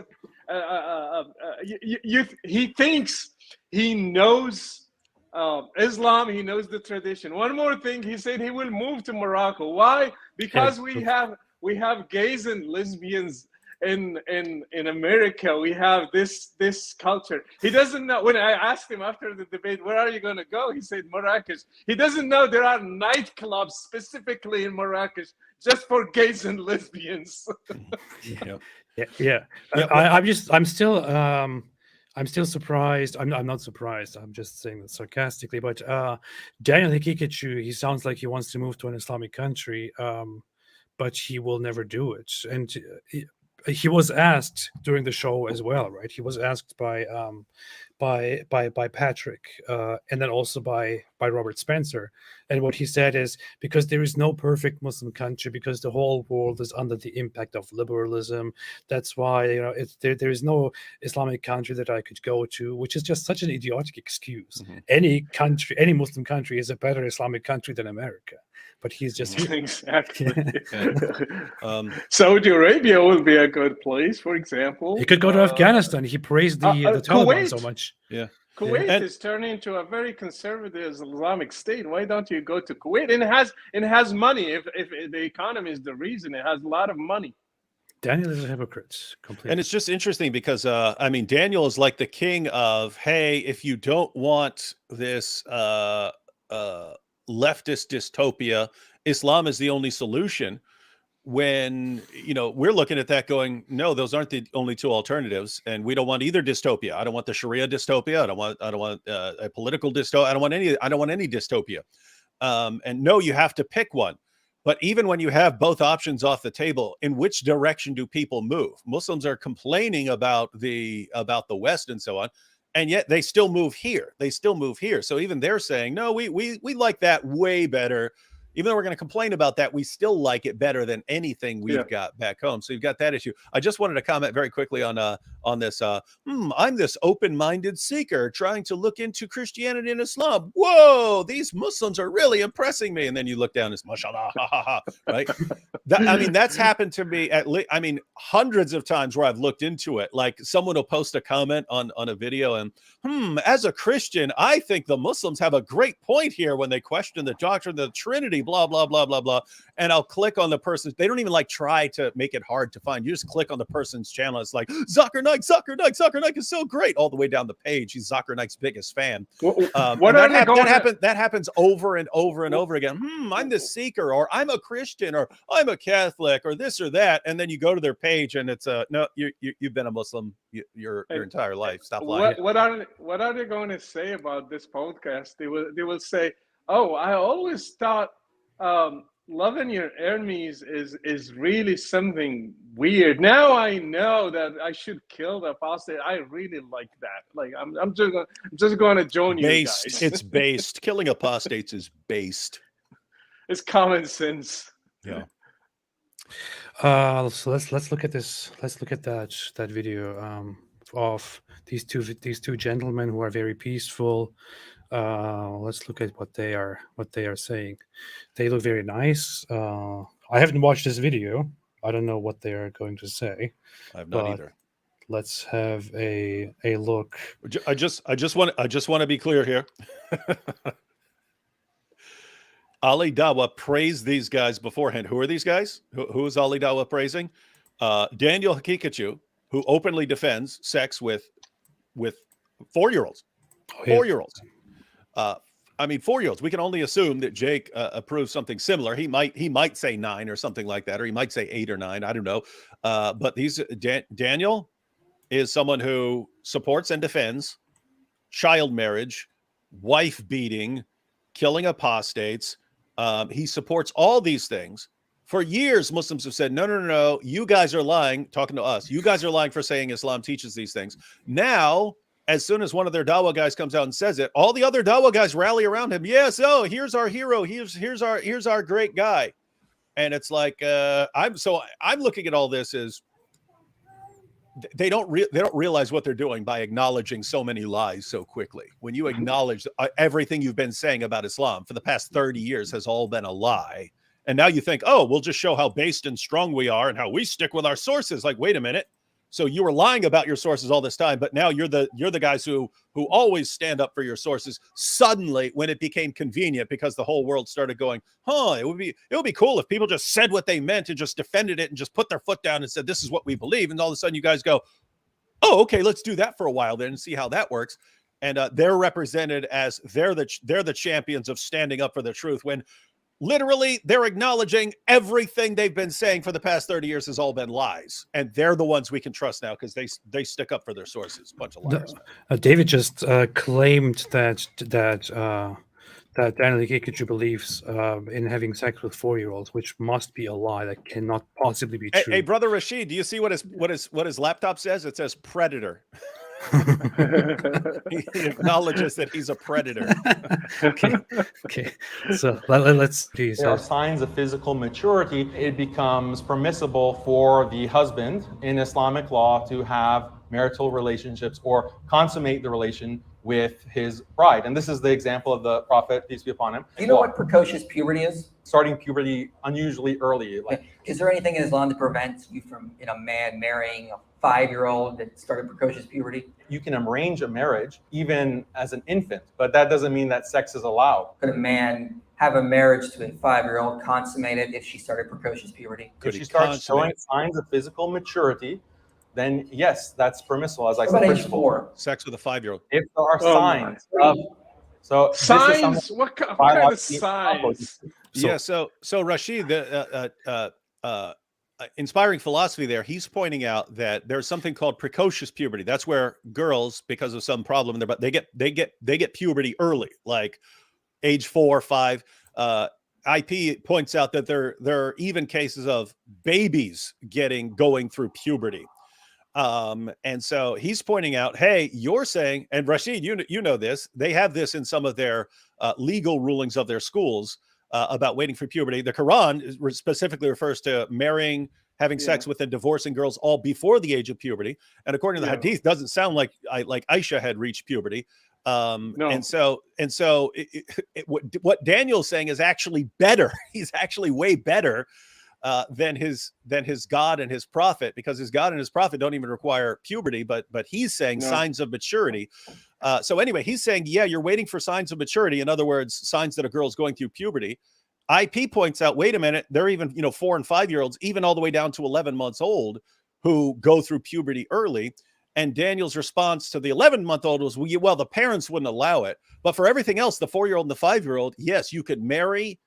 he thinks he knows Islam, he knows the tradition. One more thing, he said he will move to Morocco. Why? Because we have gays and lesbians in America. We have this culture. He doesn't know. When I asked him after the debate, where are you going to go? He said Marrakesh. He doesn't know there are nightclubs specifically in Marrakesh just for gays and lesbians.
I'm still surprised. I'm not surprised. I'm just saying that sarcastically. But Daniel Hikikachu, he sounds like he wants to move to an Islamic country, but he will never do it. And he was asked during the show as well, right? He was asked by Patrick and then also by Robert Spencer. And what he said is, because there is no perfect Muslim country, because the whole world is under the impact of liberalism. That's why there is no Islamic country that I could go to, which is just such an idiotic excuse. Mm-hmm. Any Muslim country is a better Islamic country than America. But he's just
exactly. Saudi Arabia would be a good place, for example.
He could go to Afghanistan. He praised the Taliban so much.
Yeah.
Kuwait is turning into a very conservative Islamic state. Why don't you go to Kuwait? And it has money. If the economy is the reason, it has a lot of money.
Daniel is a hypocrite, completely.
And it's just interesting because Daniel is like the king of, hey, if you don't want this leftist dystopia, Islam is the only solution. When we're looking at that going, no, those aren't the only two alternatives, and we don't want either dystopia. I don't want the Sharia dystopia. I don't want a political dystopia. I don't want any dystopia. And no, you have to pick one. But even when you have both options off the table, in which direction do people move? Muslims are complaining about the West and so on, and yet they still move here. So even they're saying, no, we like that way better. Even though we're going to complain about that, we still like it better than anything we've got back home. So you've got that issue. I just wanted to comment very quickly on this. I'm this open-minded seeker trying to look into Christianity and Islam. Whoa, these Muslims are really impressing me. And then you look down, it's mashallah, ha, ha, ha, right? That's happened to me hundreds of times where I've looked into it. Like someone will post a comment on a video and, as a Christian, I think the Muslims have a great point here when they question the doctrine of the Trinity, blah, blah, blah, blah, blah. And I'll click on the person's, they don't even try to make it hard to find. You just click on the person's channel. It's like, Zakir Naik is so great. All the way down the page. He's Zakir Naik's biggest fan. That happens over and over and over again. I'm the seeker, or I'm a Christian, or I'm a Catholic, or this or that. And then you go to their page and it's no, you've been a Muslim your entire life. Stop lying.
What are they going to say about this podcast? They will say, oh, I always thought loving your enemies is really something weird. Now I know that I should kill the apostate. I really like that. Like I'm just going to join you guys.
It's based. Killing apostates is based.
It's common sense.
Yeah.
So let's look at this. Let's look at that video of these two gentlemen who are very peaceful. Let's look at what they are saying. They look very nice. I haven't watched this video. I don't know what they are going to say.
I've not either.
Let's have a look.
I just want to be clear here. Ali Dawah praised these guys beforehand. Who are these guys? Who is Ali Dawah praising? Daniel Hikikachu, who openly defends sex with 4-year-olds. 4-year-olds. I mean, 4-year-olds. We can only assume that Jake approves something similar. He might say 9 or something like that, or he might say 8 or 9. I don't know. But Daniel is someone who supports and defends child marriage, wife beating, killing apostates. He supports all these things. For years, Muslims have said, no, you guys are lying, talking to us. You guys are lying for saying Islam teaches these things. Now, as soon as one of their Dawah guys comes out and says it, all the other Dawah guys rally around him. Yes, here's our hero. Here's our great guy. And it's like, I'm looking at all this as they don't realize what they're doing by acknowledging so many lies so quickly. When you acknowledge everything you've been saying about Islam for the past 30 years has all been a lie. And now you think, oh, we'll just show how based and strong we are and how we stick with our sources. Like, wait a minute. So you were lying about your sources all this time, but now you're the guys who always stand up for your sources. Suddenly, when it became convenient, because the whole world started going, it would be cool if people just said what they meant and just defended it and just put their foot down and said, this is what we believe. And all of a sudden you guys go, oh, okay, let's do that for a while then and see how that works. And they're represented as they're the champions of standing up for the truth, when literally they're acknowledging everything they've been saying for the past 30 years has all been lies. And they're the ones we can trust now because they stick up for their sources. Bunch of liars.
David just claimed that Daniel Ikechukwu believes in having sex with 4-year-olds, which must be a lie. That cannot possibly be true.
Hey, brother Rashid, do you see what his laptop says? It says predator. He acknowledges that he's a predator.
Okay. So let's please.
There are signs of physical maturity. It becomes permissible for the husband in Islamic law to have marital relationships or consummate the relation with his bride. And this is the example of the Prophet, peace be upon him.
Do you know what precocious puberty is?
Starting puberty unusually early.
Is there anything in Islam that prevents you from a man marrying a 5-year-old that started precocious puberty?
You can arrange a marriage even as an infant, but that doesn't mean that sex is allowed.
Could a man have a marriage to a 5-year-old consummated if she started precocious puberty?
If she starts showing signs of physical maturity, then yes, that's permissible. As I said,
age 4?
Sex with a 5-year-old.
If there are signs of
signs, what kind of signs?
Yeah, so Rashid, inspiring philosophy there, he's pointing out that there's something called precocious puberty. That's where girls, because of some problem, they get puberty early, like age 4 or 5. IP points out that there are even cases of babies going through puberty. And so he's pointing out, hey, you're saying, and Rashid, you know this, they have this in some of their legal rulings of their schools about waiting for puberty. The Quran specifically refers to marrying, having sex with, and divorcing girls all before the age of puberty. And according to the Hadith, doesn't sound like Aisha had reached puberty. No. And so what Daniel's saying is actually better. He's actually way better than his God and his prophet, because his God and his prophet don't even require puberty, but he's saying signs of maturity. So anyway, he's saying, yeah, you're waiting for signs of maturity. In other words, signs that a girl's going through puberty. IP points out, wait a minute, there are even 4 and 5-year-olds, even all the way down to 11 months old, who go through puberty early. And Daniel's response to the 11-month-old was, well, the parents wouldn't allow it. But for everything else, the 4-year-old and the 5-year-old, yes, you could marry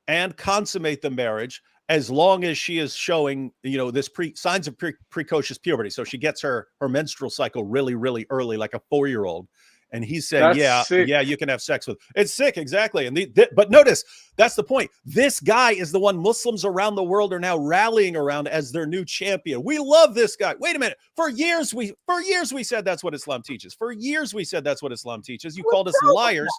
and consummate the marriage as long as she is showing, this signs of precocious puberty. So she gets her menstrual cycle really, really early, like a 4-year-old. And he's saying, yeah, you can have sex with. It's sick, exactly. And but notice, that's the point. This guy is the one Muslims around the world are now rallying around as their new champion. We love this guy. Wait a minute. For years we said that's what Islam teaches. For years we said that's what Islam teaches. You called us liars.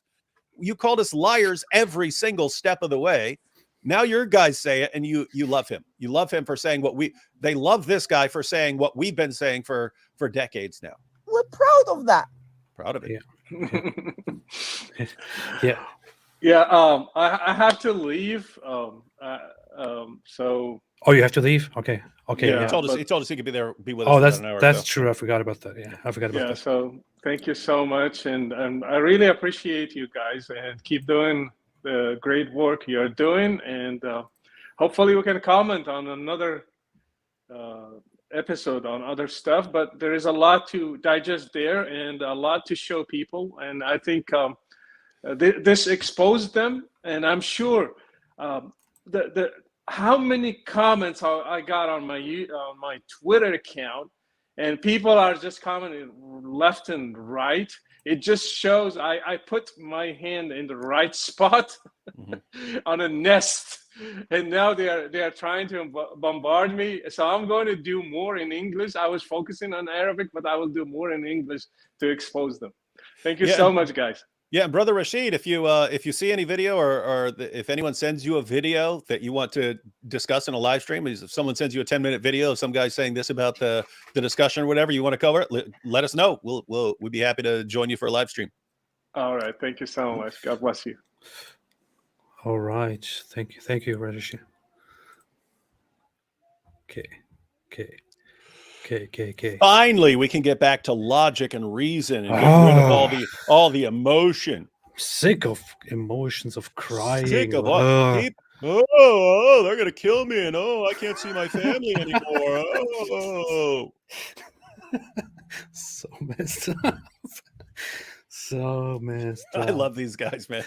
You called us liars every single step of the way. Now your guys say it, and you love him. You love him for saying they love this guy for saying what we've been saying for decades now.
We're proud of that.
Proud of it.
Yeah.
I have to leave. So.
Oh, you have to leave? Okay.
Yeah, he told us he could be with us. Oh,
that's true. I forgot about that. Yeah, I forgot about that.
So thank you so much, and I really appreciate you guys, and keep doing the great work you're doing, and hopefully we can comment on another episode on other stuff. But there is a lot to digest there and a lot to show people, and I think This exposed them, and I'm sure how many comments I got on my Twitter account, and people are just commenting left and right. It just shows I put my hand in the right spot on a nest, and now they are trying to bombard me. So I'm going to do more in English. I was focusing on Arabic, but I will do more in English to expose them. Thank you so much, guys.
Yeah, Brother Rashid, if you see any video or if anyone sends you a video that you want to discuss in a live stream, if someone sends you a 10-minute video of some guy saying this about the discussion or whatever you want to cover it, let us know. We'd be happy to join you for a live stream.
All right, thank you so much. God bless you.
All right, thank you, Rashid. Okay.
Finally, we can get back to logic and reason and get rid of all the emotion.
Sick of emotions, of crying.
Sick of oh, they're gonna kill me, and I can't see my family anymore. Oh,
so messed up. So messed up.
I love these guys, man.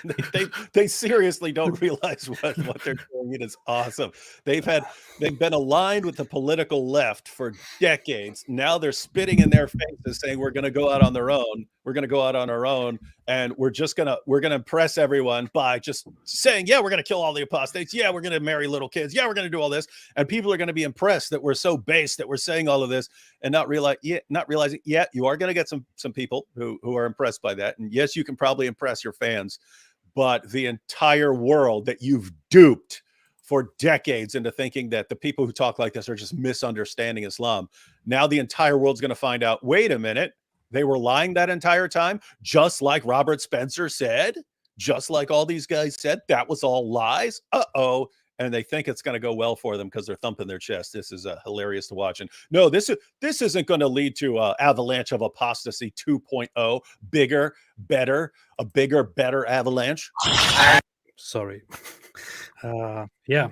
They seriously don't realize what they're doing. It is awesome. They've been aligned with the political left for decades. Now they're spitting in their faces saying we're going to go out on their own. We're going to go out on our own, and we're going to impress everyone by just saying, yeah, we're going to kill all the apostates. Yeah, we're going to marry little kids. Yeah, we're going to do all this, and people are going to be impressed that we're so base that we're saying all of this, and not realizing, yeah, you are going to get some people who are impressed by that, and yes, you can probably impress your fans, but the entire world that you've duped for decades into thinking that the people who talk like this are just misunderstanding Islam. Now the entire world's going to find out, wait a minute, they were lying that entire time, just like Robert Spencer said, just like all these guys said, that was all lies. And they think it's going to go well for them because they're thumping their chest. This is hilarious to watch. And no, this isn't going to lead to avalanche of apostasy 2.0, bigger, better, a bigger, better avalanche.
Sorry. Yeah.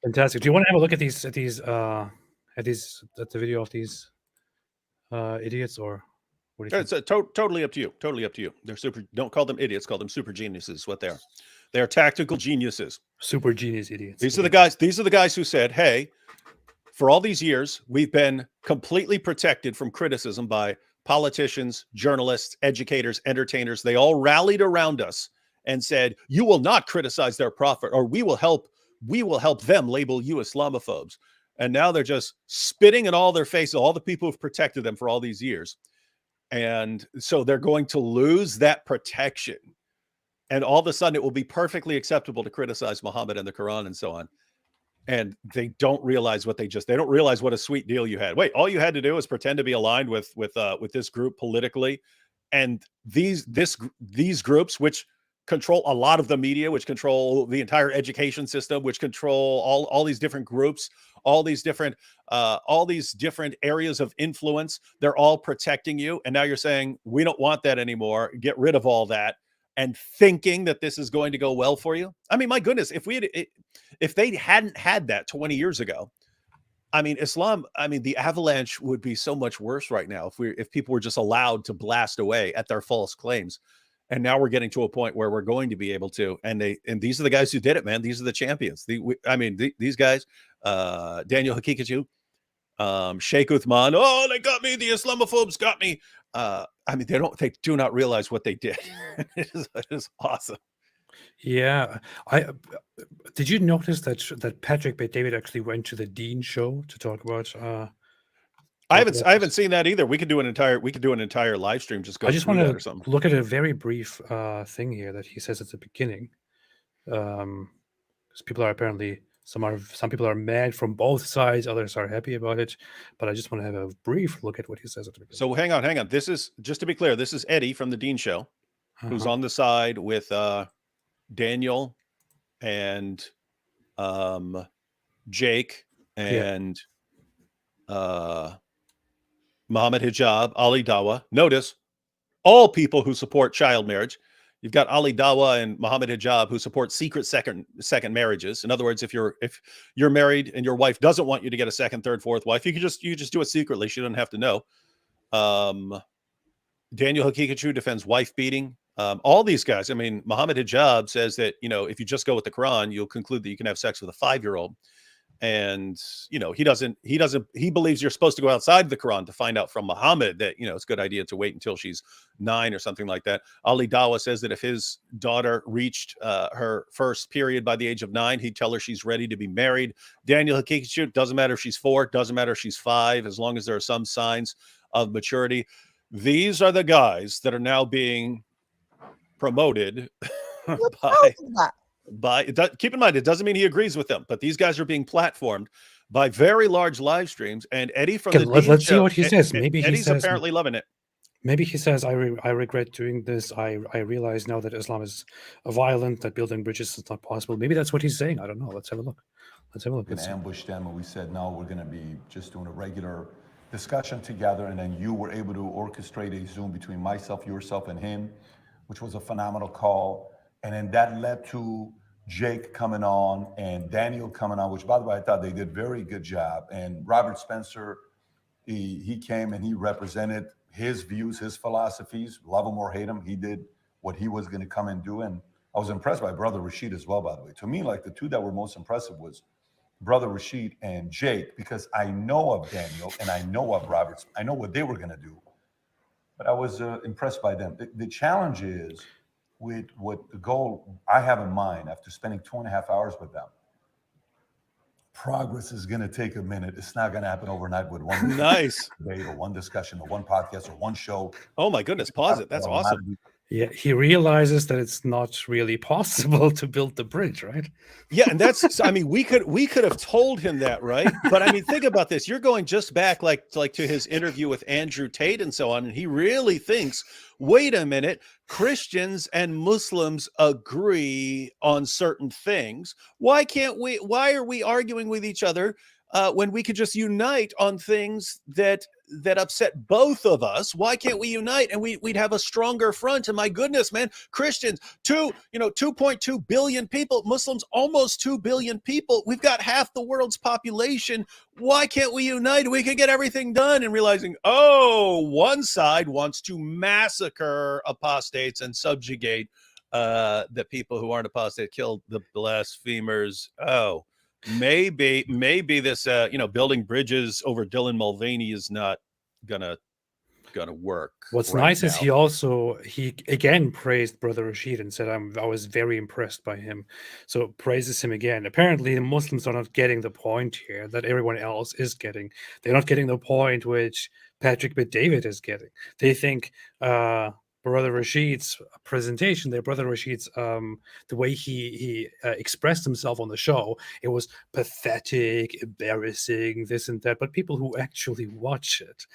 Fantastic. Do you want to have a look at the video of these idiots, or what do you think?
It's totally up to you. Totally up to you. They're don't call them idiots, call them super geniuses. What they are. They are tactical geniuses.
Super genius idiots.
These are the guys who said, hey, for all these years, we've been completely protected from criticism by politicians, journalists, educators, entertainers. They all rallied around us and said, you will not criticize their prophet, or we will help them label you Islamophobes. And now they're just spitting in all their faces, all the people who've protected them for all these years. And so they're going to lose that protection. And all of a sudden it will be perfectly acceptable to criticize Muhammad and the Quran and so on. And they don't realize they don't realize what a sweet deal you had. Wait, all you had to do is pretend to be aligned with this group politically. And these groups, which control a lot of the media, which control the entire education system, which control all these different groups, all these different areas of influence, they're all protecting you. And now you're saying, we don't want that anymore. Get rid of all that. And thinking that this is going to go well for you. I mean, my goodness, if they hadn't had that 20 years ago, I mean, Islam, the avalanche would be so much worse right now if people were just allowed to blast away at their false claims. And now we're getting to a point where we're going to be able to, and these are the guys who did it, man. These are the champions. These guys, Daniel Hakikatu, Sheikh Uthman. Oh, they got me. The Islamophobes got me. They do not realize what they did. It is awesome.
Yeah, did you notice that Patrick Bet-David actually went to the Dean show to talk about?
I haven't seen that either. We could do an entire live stream. I
just want to look at a very brief thing here that he says at the beginning, because people are apparently some people are mad from both sides, others are happy about it. But I just want to have a brief look at what he says at the beginning.
So hang on. This is, just to be clear, this is Eddie from the Dean show, who's on the side with Daniel and Jake and Muhammad Hijab, Ali Dawah. Notice all people who support child marriage. You've got Ali Dawah and Muhammad Hijab who support secret second marriages. In other words, if you're married and your wife doesn't want you to get a second, third, fourth wife, you just do it secretly. She doesn't have to know. Daniel Hakikatu defends wife beating. All these guys. I mean, Muhammad Hijab says that, you know, if you just go with the Quran, you'll conclude that you can have sex with a 5-year-old. And, you know, he believes you're supposed to go outside the Quran to find out from Muhammad that, you know, it's a good idea to wait until she's 9 or something like that. Ali Dawa says that if his daughter reached her first period by the age of 9, he'd tell her she's ready to be married. Daniel Haqiqatjou, doesn't matter if she's 4, doesn't matter if she's 5, as long as there are some signs of maturity. These are the guys that are now being promoted keep in mind, it doesn't mean he agrees with them, but these guys are being platformed by very large live streams. And Eddie from the
let's see what he says. Maybe
Eddie's
he says,
apparently loving it.
Maybe he says, I regret doing this. I realize now that Islam is violent, that building bridges is not possible. Maybe that's what he's saying. I don't know. Let's have a look.
We're going to ambush them, and we said, no, we're going to be just doing a regular discussion together. And then you were able to orchestrate a Zoom between myself, yourself, and him, which was a phenomenal call. And then that led to Jake coming on and Daniel coming on, which, by the way, I thought they did a very good job. And Robert Spencer, he came and he represented his views, his philosophies, love him or hate him. He did what he was going to come and do. And I was impressed by Brother Rashid as well, by the way. To me, like, the two that were most impressive was Brother Rashid and Jake, because I know of Daniel and I know of Robert. I know what they were going to do. But I was impressed by them. The challenge is, with what the goal I have in mind after spending 2.5 hours with them, progress is going to take a minute. It's not going to happen overnight with one
nice
debate or one discussion or one podcast or one show.
Oh my goodness, pause it. That's awesome.
Yeah, he realizes that it's not really possible to build the bridge, right?
Yeah, and that's, I mean, we could have told him that, right? But I mean, think about this. You're going just back like to his interview with Andrew Tate and so on, and he really thinks, wait a minute, Christians and Muslims agree on certain things. Why are we arguing with each other when we could just unite on things that upset both of us? Why can't we unite and we'd have a stronger front? And my goodness, man, Christians, 2.2 billion people, Muslims, almost 2 billion people. We've got half the world's population. Why can't we unite? We could get everything done. And realizing, oh, one side wants to massacre apostates and subjugate the people who aren't apostate, kill the blasphemers. Oh, maybe this building bridges over Dylan Mulvaney is not gonna work.
What's
right
nice
now.
is he again praised Brother Rashid and said, I was very impressed by him. So praises him again. Apparently the Muslims are not getting the point here that everyone else is getting. They're not getting the point which Patrick Bet-David is getting. They think Brother Rashid's presentation there, Brother Rashid's the way he expressed himself on the show, it was pathetic, embarrassing, this and that. But people who actually watch it,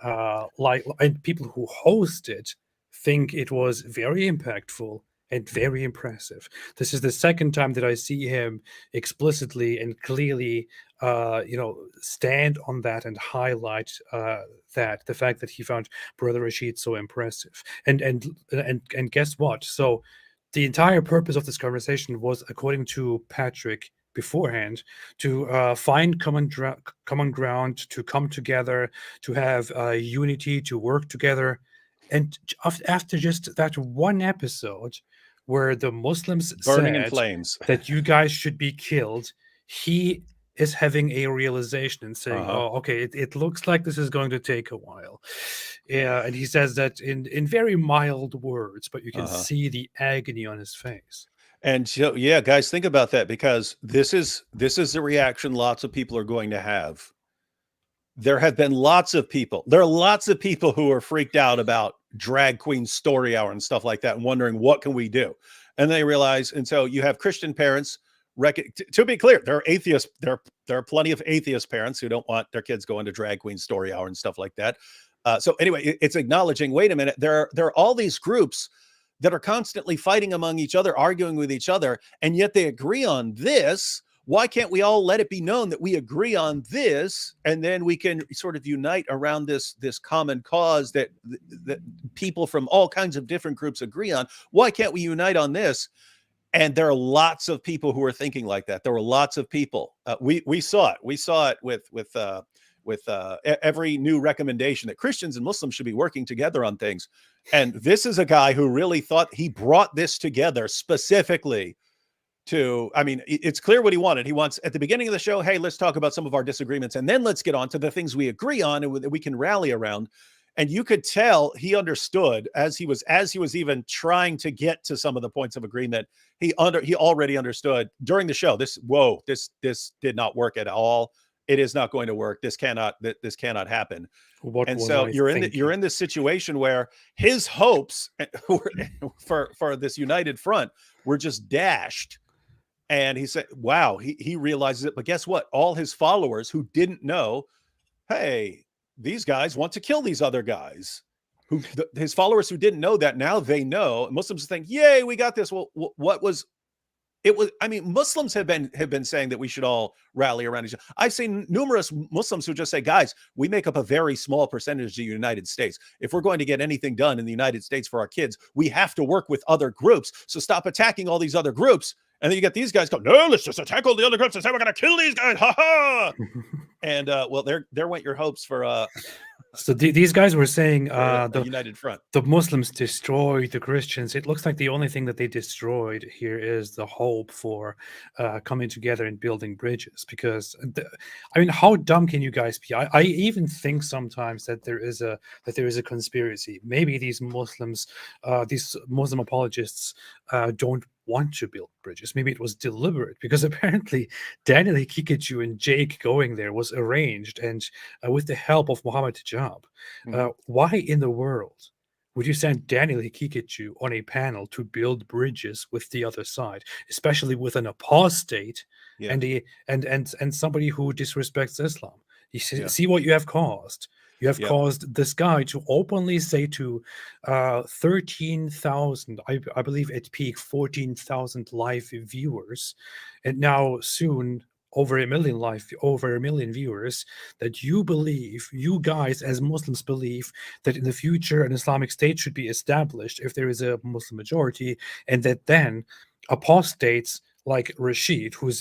and people who host it, think it was very impactful and very impressive. This is the second time that I see him explicitly and clearly stand on that and highlight that the fact that he found Brother Rashid so impressive. And guess what? So the entire purpose of this conversation was, according to Patrick beforehand, to find common ground, to come together, to have unity, to work together. And after just that one episode where the Muslims
burning
said
in flames
that you guys should be killed, he is having a realization and saying, oh, okay, it looks like this is going to take a while. Yeah, and he says that in very mild words, but you can see the agony on his face.
And so, yeah, guys, think about that, because this is the reaction lots of people are going to have. There are lots of people who are freaked out about drag queen story hour and stuff like that and wondering, what can we do? And they realize, and so you have Christian parents. To be clear, there are atheists. There are plenty of atheist parents who don't want their kids going to drag queen story hour and stuff like that. So anyway, it's acknowledging, wait a minute, there are all these groups that are constantly fighting among each other, arguing with each other, and yet they agree on this. Why can't we all let it be known that we agree on this, and then we can sort of unite around this common cause that people from all kinds of different groups agree on? Why can't we unite on this? And there are lots of people who are thinking like that. There were lots of people. We saw it. We saw it with every new recommendation that Christians and Muslims should be working together on things. And this is a guy who really thought he brought this together specifically to, I mean, it's clear what he wanted. He wants at the beginning of the show, hey, let's talk about some of our disagreements, and then let's get on to the things we agree on and we can rally around. And you could tell he understood as he was even trying to get to some of the points of agreement. He already understood during the show. This did not work at all. It is not going to work. This cannot happen. And so you're in this situation where his hopes for this united front were just dashed. And he said, wow, he realizes it. But guess what? All his followers who didn't know, hey, these guys want to kill these other guys. His followers who didn't know that, now they know. Muslims think, yay, we got this. Well, what was it? I mean, Muslims have been saying that we should all rally around each other. I've seen numerous Muslims who just say, guys, we make up a very small percentage of the United States. If we're going to get anything done in the United States for our kids, we have to work with other groups. So stop attacking all these other groups. And then you get these guys go, no, let's just attack all the other groups and say we're going to kill these guys. Ha ha. And well, there went your hopes for.
So these guys were saying
the united front.
The Muslims destroyed the Christians. It looks like the only thing that they destroyed here is the hope for coming together and building bridges. Because I mean, how dumb can you guys be? I even think sometimes that there is a conspiracy. Maybe these Muslims, these Muslim apologists, don't want to build bridges. Maybe it was deliberate, because apparently Daniel Hikikicu and Jake going there was arranged, and with the help of Mohammed Hijab. Why in the world would you send Daniel Hikikicu on a panel to build bridges with the other side, especially with an apostate and somebody who disrespects Islam? You see what you have caused. You have caused this guy to openly say to 13,000, I believe at peak 14,000 live viewers, and now soon over a million viewers, that you guys as Muslims believe that in the future an Islamic State should be established if there is a Muslim majority, and that then apostates like Rashid, who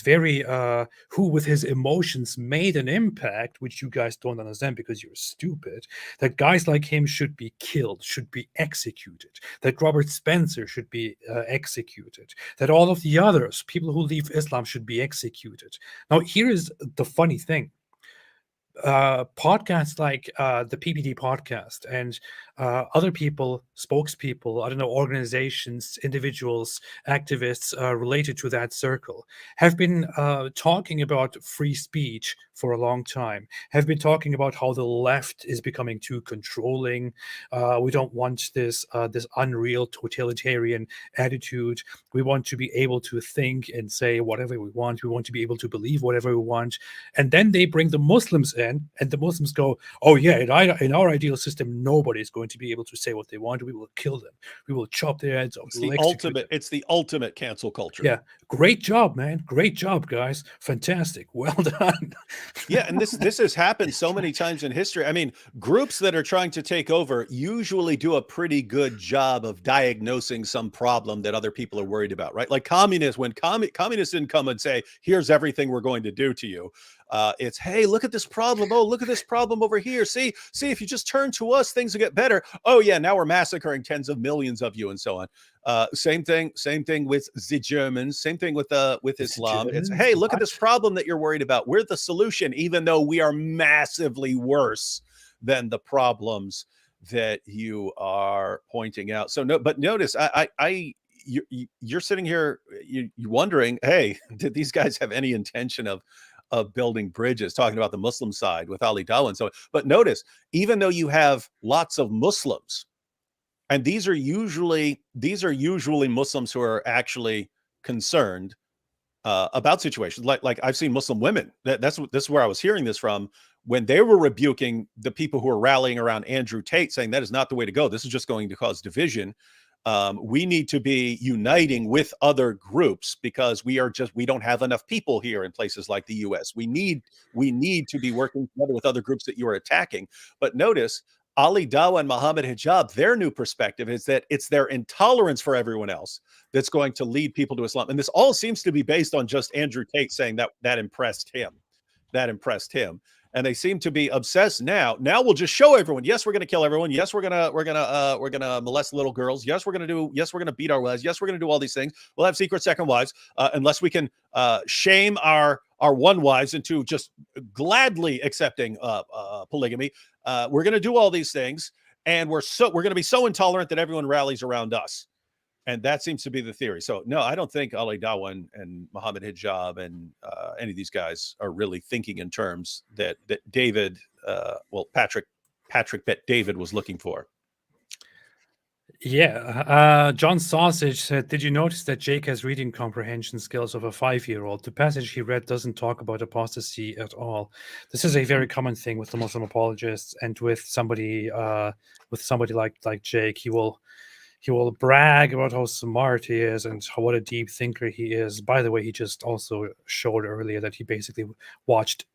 with his emotions made an impact, which you guys don't understand because you're stupid, that guys like him should be killed, should be executed, that Robert Spencer should be executed, that all of the others, people who leave Islam, should be executed. Now, here is the funny thing. Podcasts like the PBD podcast and other people, spokespeople, I don't know, organizations, individuals, activists related to that circle have been talking about free speech for a long time, have been talking about how the left is becoming too controlling. We don't want this unreal totalitarian attitude. We want to be able to think and say whatever we want. We want to be able to believe whatever we want. And then they bring the Muslims in, and the Muslims go, oh yeah, in our ideal system, nobody is going to be able to say what they want. We will kill them. We will chop their heads off.
It's the ultimate cancel culture.
Yeah. Great job, man. Great job, guys. Fantastic. Well done.
Yeah, and this has happened so many times in history. I mean, groups that are trying to take over usually do a pretty good job of diagnosing some problem that other people are worried about, right? Like communists, when communists didn't come and say, here's everything we're going to do to you. It's, hey, look at this problem. Oh, look at this problem over here. See, if you just turn to us, things will get better. Oh yeah, now we're massacring tens of millions of you and so on. Same thing with the Germans. Same thing with Islam. It's, hey, look at this problem that you're worried about. We're the solution, even though we are massively worse than the problems that you are pointing out. So but notice, you're sitting here, you wondering, hey, did these guys have any intention of building bridges, talking about the Muslim side with Ali Dawah and so on. But notice, even though you have lots of Muslims, and these are usually Muslims who are actually concerned about situations like I've seen Muslim women. This is where I was hearing this from, when they were rebuking the people who are rallying around Andrew Tate, saying that is not the way to go. This is just going to cause division. We need to be uniting with other groups because we don't have enough people here in places like the US. We need to be working together with other groups that you are attacking. But notice, Ali Dawah and Mohammed Hijab, their new perspective is that it's their intolerance for everyone else that's going to lead people to Islam. And this all seems to be based on just Andrew Tate saying that impressed him. and they seem to be obsessed now. Now we'll just show everyone. Yes, we're going to kill everyone. Yes, we're gonna molest little girls. Yes, we're gonna beat our wives. Yes, we're gonna do all these things. We'll have secret second wives, unless we can shame our one wives into just gladly accepting polygamy. We're gonna do all these things, and we're gonna be so intolerant that everyone rallies around us. And that seems to be the theory. So no, I don't think Ali Dawa and Mohammed Hijab and any of these guys are really thinking in terms that David, Patrick Bet David was looking for.
Yeah, John Sausage said, "Did you notice that Jake has reading comprehension skills of a 5-year-old? The passage he read doesn't talk about apostasy at all. This is a very common thing with the Muslim apologists, and with somebody like Jake. He will brag about how smart he is and what a deep thinker he is. By the way, he just also showed earlier that he basically watched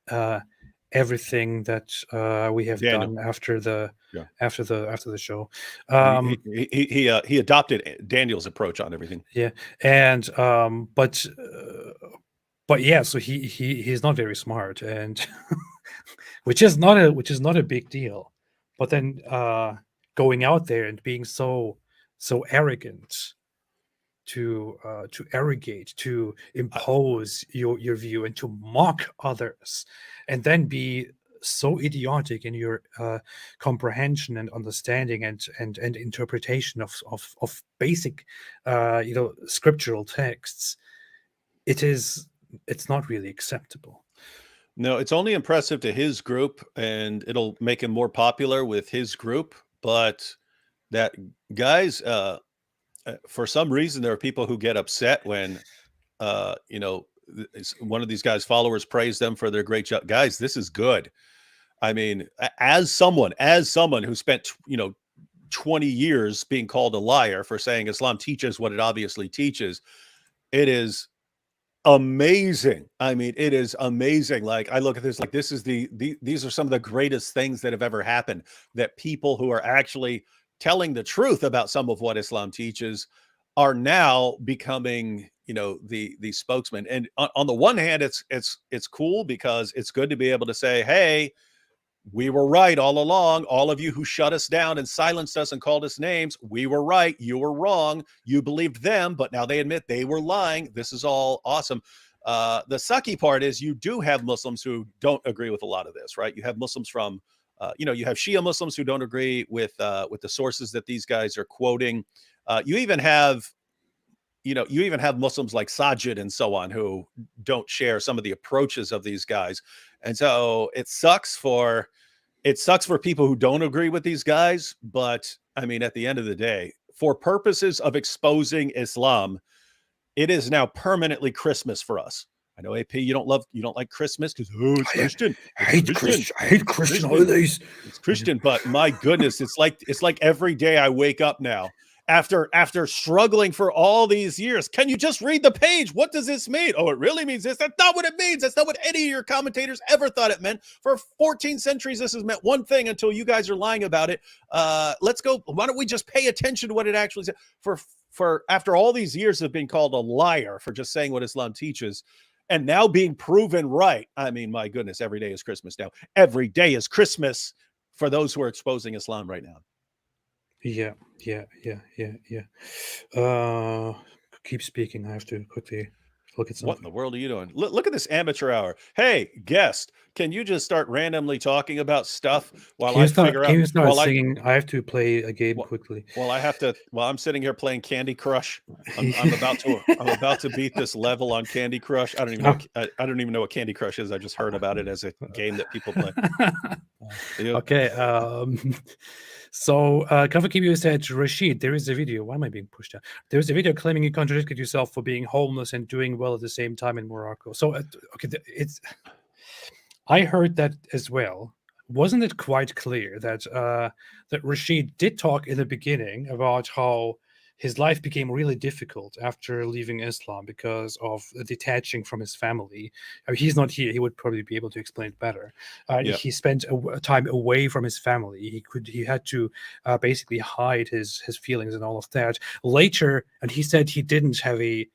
everything that we have done after the show.
He adopted Daniel's approach on everything.
Yeah, and but yeah, so he's not very smart, and which is not a big deal. But then going out there and being so arrogant to arrogate, to impose your view and to mock others, and then be so idiotic in your comprehension and understanding and interpretation of basic scriptural texts, it's not really acceptable.
No, it's only impressive to his group, and it'll make him more popular with his group. But that guys, for some reason, there are people who get upset when, one of these guys' followers praise them for their great job. Guys, this is good. I mean, as someone who spent, 20 years being called a liar for saying Islam teaches what it obviously teaches, it is amazing. I mean, it is amazing. Like, I look at this, like, this is these are some of the greatest things that have ever happened, that people who are actually telling the truth about some of what Islam teaches are now becoming, the spokesman. And on the one hand, it's cool because it's good to be able to say, hey, we were right all along. All of you who shut us down and silenced us and called us names, we were right. You were wrong. You believed them, but now they admit they were lying. This is all awesome. The sucky part is you do have Muslims who don't agree with a lot of this, right? You have Muslims from, you have Shia Muslims who don't agree with the sources that these guys are quoting. You even have Muslims like Sajid and so on who don't share some of the approaches of these guys. And so it sucks for people who don't agree with these guys. But I mean, at the end of the day, for purposes of exposing Islam, it is now permanently Christmas for us. I know, AP, you don't like Christmas because it's Christian.
I hate Christian holidays.
It's Christian, but my goodness, it's like every day I wake up now after struggling for all these years. Can you just read the page? What does this mean? Oh, it really means this. That's not what it means. That's not what any of your commentators ever thought it meant. For 14 centuries, this has meant one thing until you guys are lying about it. Let's go. Why don't we just pay attention to what it actually says? For after all these years of being called a liar for just saying what Islam teaches, and now being proven right. I mean, my goodness, every day is Christmas now. Every day is Christmas for those who are exposing Islam right now.
Yeah. Keep speaking. I have to quickly look at something.
What in the world are you doing? Look at this amateur hour. Hey, guest, can you just start randomly talking about stuff while I figure out?
Can you start singing? I have to play a game quickly.
Well, I'm sitting here playing Candy Crush. I'm about to beat this level on Candy Crush. I don't even know what Candy Crush is. I just heard about it as a game that people play.
Okay. So, Cover Kibu said, Rashid, there is a video. Why am I being pushed down? There is a video claiming you contradicted yourself for being homeless and doing well at the same time in Morocco. So, I heard that as well. Wasn't it quite clear that that Rashid did talk in the beginning about how his life became really difficult after leaving Islam because of detaching from his family? I mean, he's not here. He would probably be able to explain it better. He spent a time away from his family. He had to basically hide his feelings and all of that. Later, and he said he didn't have he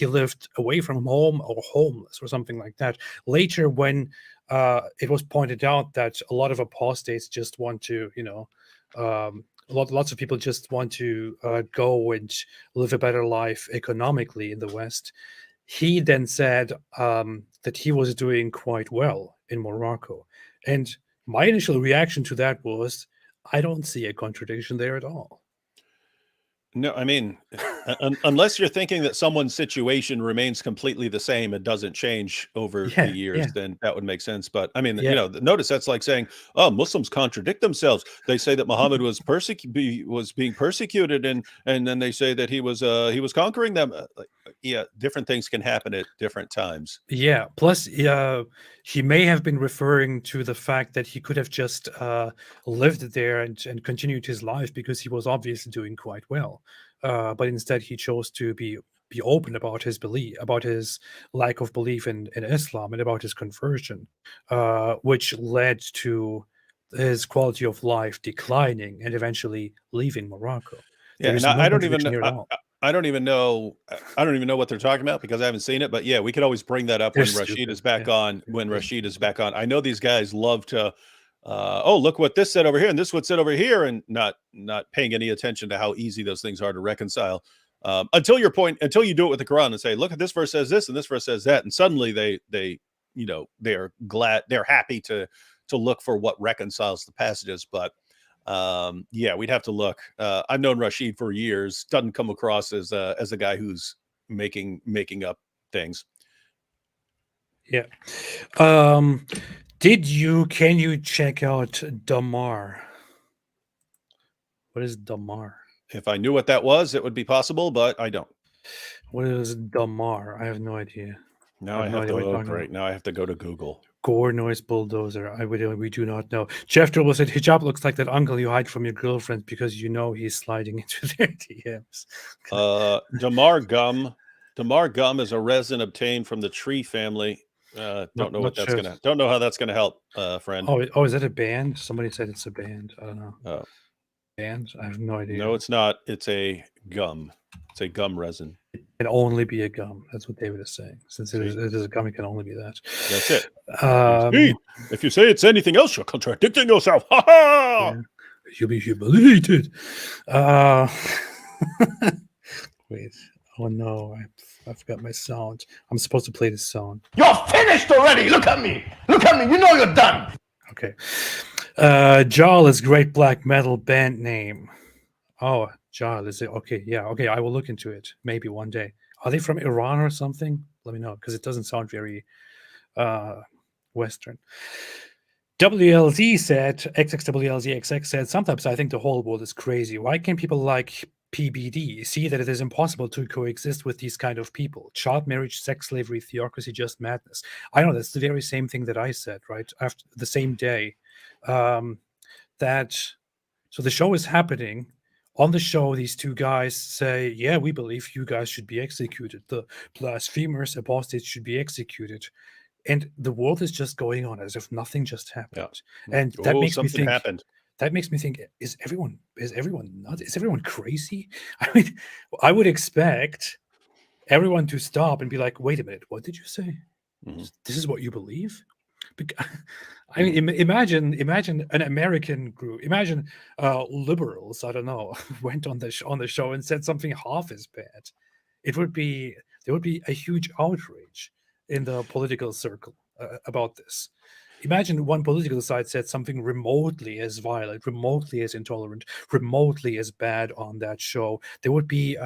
lived away from home or homeless or something like that. Later, when it was pointed out that a lot of apostates just want to, lots of people just want to go and live a better life economically in the West. He then said that he was doing quite well in Morocco. And my initial reaction to that was, I don't see a contradiction there at all.
No, I mean, unless you're thinking that someone's situation remains completely the same and doesn't change over the years, then that would make sense. But I mean, notice that's like saying, "Oh, Muslims contradict themselves. They say that Muhammad was being persecuted, and then they say that he was conquering them." Different things can happen at different times.
Yeah. Plus, he may have been referring to the fact that he could have just lived there and continued his life because he was obviously doing quite well. But instead, he chose to be open about his belief, about his lack of belief in Islam, and about his conversion, which led to his quality of life declining and eventually leaving Morocco.
Yeah, and I don't even know. I don't even know what they're talking about because I haven't seen it. But yeah, we could always bring that up when Rashid is back on. When Rashid is back on, I know these guys love to. Oh, look what this said over here, and this what said over here, and not paying any attention to how easy those things are to reconcile. Until you do it with the Quran and say, look, this verse says this, and this verse says that, and suddenly they're glad, they're happy to look for what reconciles the passages. But we'd have to look. I've known Rashid for years. Doesn't come across as a guy who's making up things.
Yeah. Can you check out Damar? What is Damar?
If I knew what that was, it would be possible, but I don't.
What is Damar? I have no idea.
Now I have to look right now. I have to go to Google.
Gore noise bulldozer. We do not know. Jeff Dribble said hijab looks like that uncle you hide from your girlfriend because you know he's sliding into their DMs.
Damar gum is a resin obtained from the tree family. Don't know how that's gonna help, friend.
Oh, is that a band? Somebody said it's a band. I don't know.
Oh.
Band? I have no idea.
No, it's not. It's a gum. It's a gum resin.
It can only be a gum. That's what David is saying. Since it is a gum, it can only be that.
That's it. If you say it's anything else, you're contradicting yourself. Ha ha!
Yeah. You'll be humiliated. Wait. Oh no, I forgot my sound. I'm supposed to play this song.
You're finished already. Look at me. Look at me. You know you're done.
Okay. Jarl is great black metal band name. Oh, Jarl is it? Okay, yeah. Okay, I will look into it. Maybe one day. Are they from Iran or something? Let me know because it doesn't sound very Western. WLZ said, XXWLZXX said, sometimes I think the whole world is crazy. Why can't people like PBD see that it is impossible to coexist with these kind of people? Child marriage, sex slavery, theocracy, just madness. I know that's the very same thing that I said, right? After the same day. So the show is happening. On the show, these two guys say, yeah, we believe you guys should be executed. The blasphemers, apostates should be executed. And the world is just going on as if nothing just happened. Yeah. And that makes me think happened. That makes me think, is everyone nuts? Is everyone crazy? I mean, I would expect everyone to stop and be like, wait a minute, what did you say? Mm-hmm. This is what you believe? I mean, imagine an American group. Imagine liberals, I don't know, went on the show and said something half as bad. There would be a huge outrage in the political circle about this. Imagine one political side said something remotely as violent, remotely as intolerant, remotely as bad on that show. There would be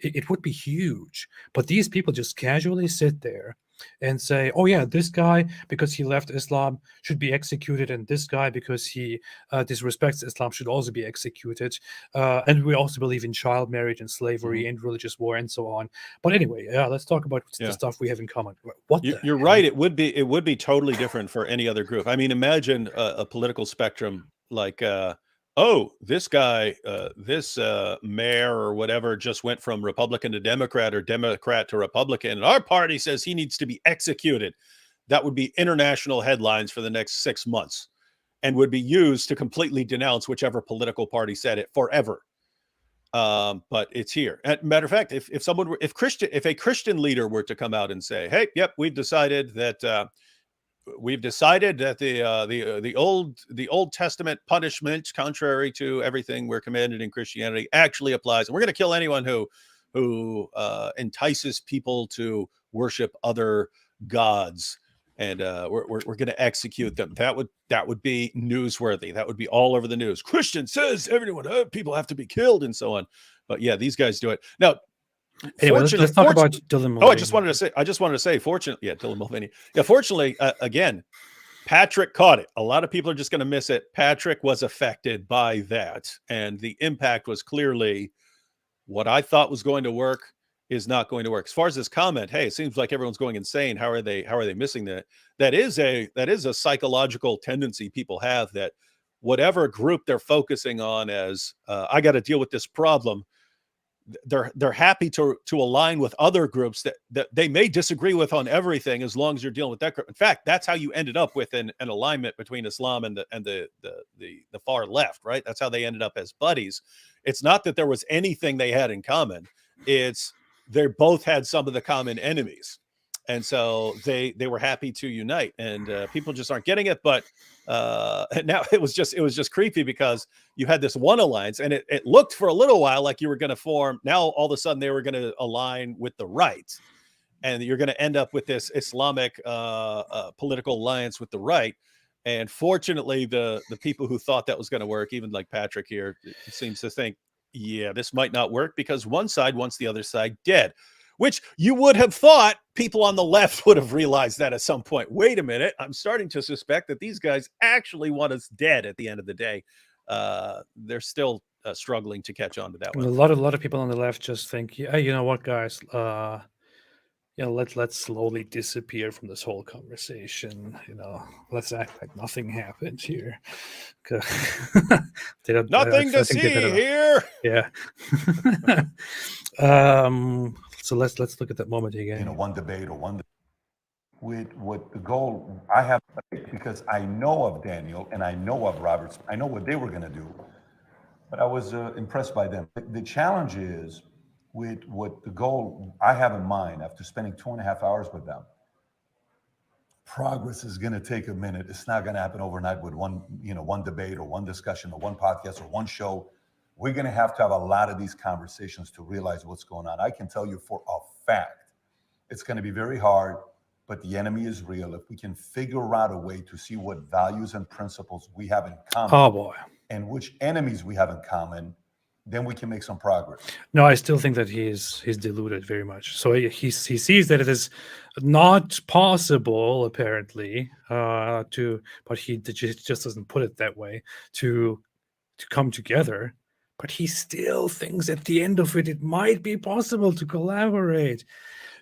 it would be huge. But these people just casually sit there and say, oh yeah, this guy, because he left Islam, should be executed, and this guy, because he disrespects Islam, should also be executed. And we also believe in child marriage and slavery and religious war and so on. But anyway, let's talk about the stuff we have in common.
You're right. It would be totally different for any other group. I mean, imagine a political spectrum like this guy, this mayor or whatever just went from Republican to Democrat or Democrat to Republican, and our party says he needs to be executed. That would be international headlines for the next 6 months and would be used to completely denounce whichever political party said it forever. But it's here. As a matter of fact, if a Christian leader were to come out and say, hey, yep, we've decided that we've decided that the Old Testament punishment, contrary to everything we're commanded in Christianity, actually applies, and we're going to kill anyone who entices people to worship other gods, and we're going to execute them. That would be newsworthy. That would be all over the news. Christian says everyone people have to be killed and so on. But yeah, these guys do it now.
Anyway, let's talk about Dylan Mulvaney.
Oh, I just wanted to say, fortunately, yeah, Dylan Mulvaney. Yeah, fortunately, again, Patrick caught it. A lot of people are just going to miss it. Patrick was affected by that, and the impact was clearly what I thought was going to work is not going to work. As far as this comment, hey, it seems like everyone's going insane. How are they missing that? That is a psychological tendency people have, that whatever group they're focusing on as I got to deal with this problem, they're happy to align with other groups that they may disagree with on everything, as long as you're dealing with that group. In fact, that's how you ended up with an alignment between Islam and the far left, right? That's how they ended up as buddies. It's not that there was anything they had in common. It's they both had some of the common enemies. And so they were happy to unite, and people just aren't getting it. But now it was just creepy, because you had this one alliance, and it looked for a little while like you were going to form. Now all of a sudden they were going to align with the right, and you're going to end up with this Islamic political alliance with the right. And fortunately, the people who thought that was going to work, even like Patrick here, seems to think, yeah, this might not work, because one side wants the other side dead. Which you would have thought people on the left would have realized that at some point. Wait a minute, I'm starting to suspect that these guys actually want us dead at the end of the day. They're still struggling to catch on to that one.
A lot of people on the left just think, yeah, you know what, guys, let's slowly disappear from this whole conversation. Let's act like nothing happened here.
Nothing to see here.
Yeah. So let's look at that moment again.
One debate or one with what the goal I have, because I know of Daniel and I know of Roberts. I know what they were going to do, but I was impressed by them. The challenge is with what the goal I have in mind after spending 2.5 hours with them. Progress is going to take a minute. It's not going to happen overnight with one debate or one discussion or one podcast or one show. We're going to have a lot of these conversations to realize what's going on. I can tell you for a fact, it's going to be very hard, but the enemy is real. If we can figure out a way to see what values and principles we have in common,
oh boy,
and which enemies we have in common, then we can make some progress.
No, I still think that he's deluded very much. So he sees that it is not possible, apparently, but he just doesn't put it that way, to come together. But he still thinks at the end of it might be possible to collaborate.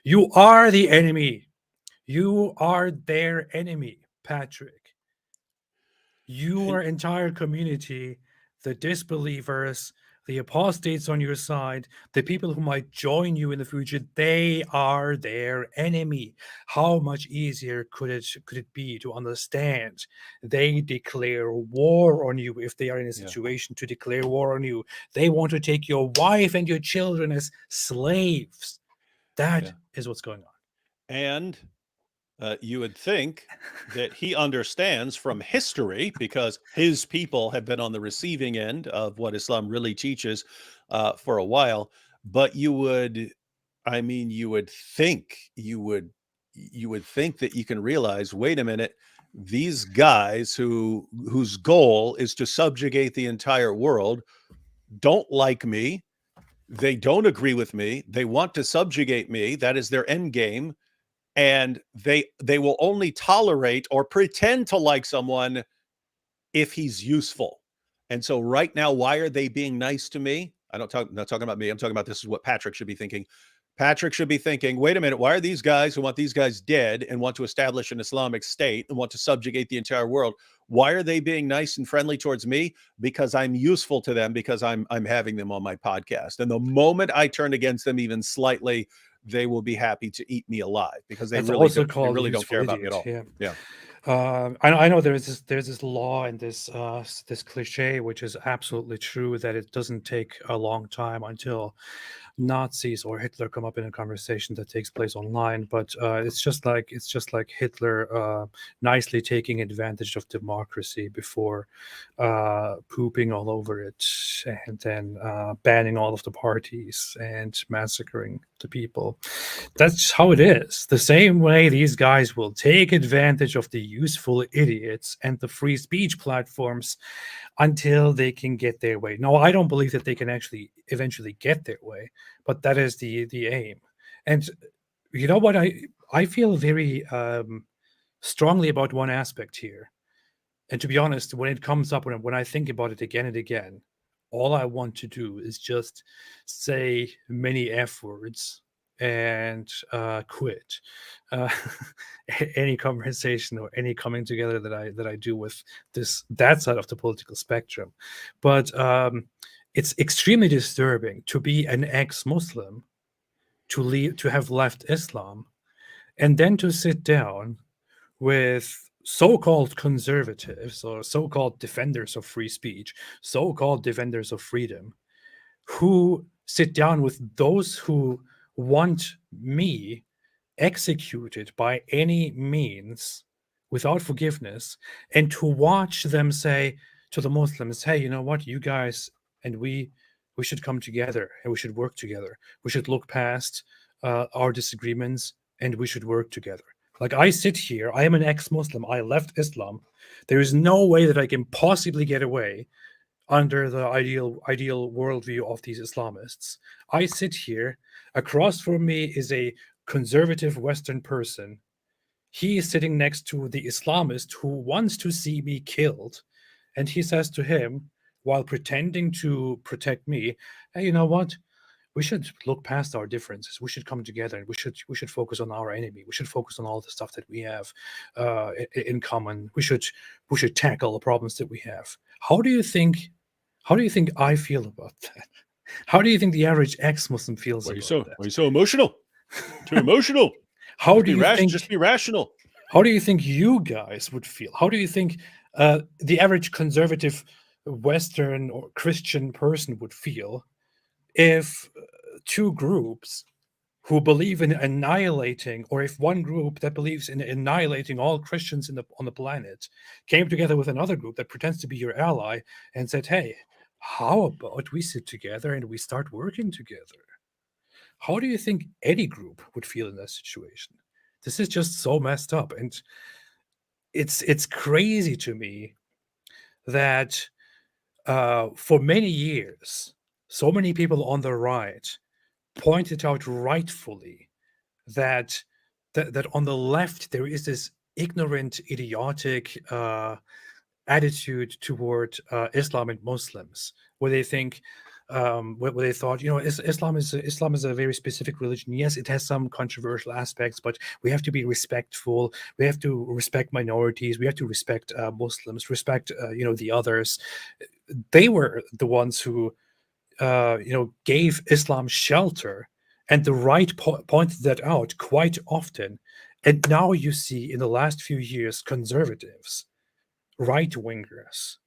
You are the enemy. You are their enemy, Patrick. Your entire community, the disbelievers, the apostates on your side, the people who might join you in the future, they are their enemy. How much easier could it be to understand? They declare war on you if they are in a situation to declare war on you. They want to take your wife and your children as slaves. That is what's going on.
And you would think that he understands from history, because his people have been on the receiving end of what Islam really teaches for a while. But you would think that you can realize, wait a minute, these guys whose goal is to subjugate the entire world don't like me. They don't agree with me. They want to subjugate me. That is their end game. And they will only tolerate or pretend to like someone if he's useful. And so right now, why are they being nice to me? I'm not talking about me. I'm talking about this is what Patrick should be thinking. Patrick should be thinking, wait a minute, why are these guys who want these guys dead and want to establish an Islamic state and want to subjugate the entire world, why are they being nice and friendly towards me? Because I'm useful to them, because I'm having them on my podcast. And the moment I turn against them even slightly, they will be happy to eat me alive, because they really don't care about me at all.
Yeah. I know there's this law and this cliche, which is absolutely true, that it doesn't take a long time until Nazis or Hitler come up in a conversation that takes place online. But it's just like Hitler nicely taking advantage of democracy before pooping all over it, and then banning all of the parties and massacring the people. That's how it is. The same way these guys will take advantage of the useful idiots and the free speech platforms until they can get their way. No, I don't believe that they can actually eventually get their way, but that is the aim. And you know what? I feel very strongly about one aspect here. And to be honest, when it comes up, when I think about it again and again, all I want to do is just say many F words and quit any conversation or any coming together that I do with that side of the political spectrum. But it's extremely disturbing to be an ex-Muslim, to have left Islam, and then to sit down with so-called conservatives or so-called defenders of free speech, so-called defenders of freedom, who sit down with those who want me executed by any means without forgiveness, and to watch them say to the Muslims, hey, you know what, you guys and we should come together and we should work together. We should look past our disagreements and we should work together. Like, I sit here, I am an ex-Muslim, I left Islam. There is no way that I can possibly get away under the ideal worldview of these Islamists. I sit here, across from me is a conservative Western person. He is sitting next to the Islamist who wants to see me killed. And he says to him, while pretending to protect me, hey, you know what? We should look past our differences. We should come together, and we should focus on our enemy. We should focus on all the stuff that we have in common. We should tackle the problems that we have. How do you think I feel about that? How do you think the average ex-Muslim feels about that?
Why are you so emotional? Too emotional.
How do you think?
Just be rational.
How do you think you guys would feel? How do you think the average conservative Western or Christian person would feel if two groups who believe in annihilating, or if one group that believes in annihilating all Christians on the planet came together with another group that pretends to be your ally and said, hey, how about we sit together and we start working together? How do you think any group would feel in that situation? This is just so messed up. And it's crazy to me that for many years, so many people on the right pointed out rightfully that on the left there is this ignorant, idiotic attitude toward Islam and Muslims, where they think, where they thought, you know, Islam is a very specific religion. Yes, it has some controversial aspects, but we have to be respectful. We have to respect minorities. We have to respect Muslims, respect the others. They were the ones who gave Islam shelter, and the right pointed that out quite often. And now you see in the last few years, conservatives, right-wingers,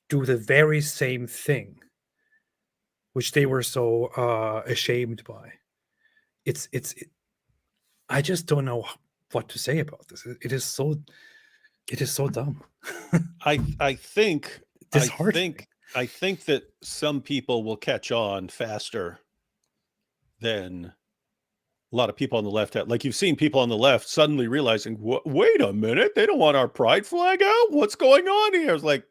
do the very same thing, which they were so ashamed by. I just don't know what to say about this. It is so dumb.
I think that some people will catch on faster than a lot of people on the left have. Like, you've seen people on the left suddenly realizing, wait a minute, they don't want our pride flag out? What's going on here? It's like,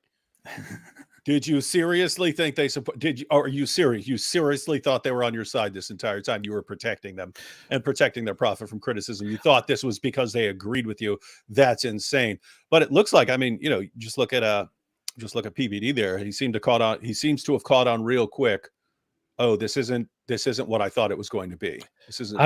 did you seriously think they support? Are you serious? You seriously thought they were on your side this entire time? You were protecting them and protecting their profit from criticism. You thought this was because they agreed with you. That's insane. But it looks like, I mean, just look at PBD there. He seems to have caught on real quick. Oh, this isn't what I thought it was going to be. This isn't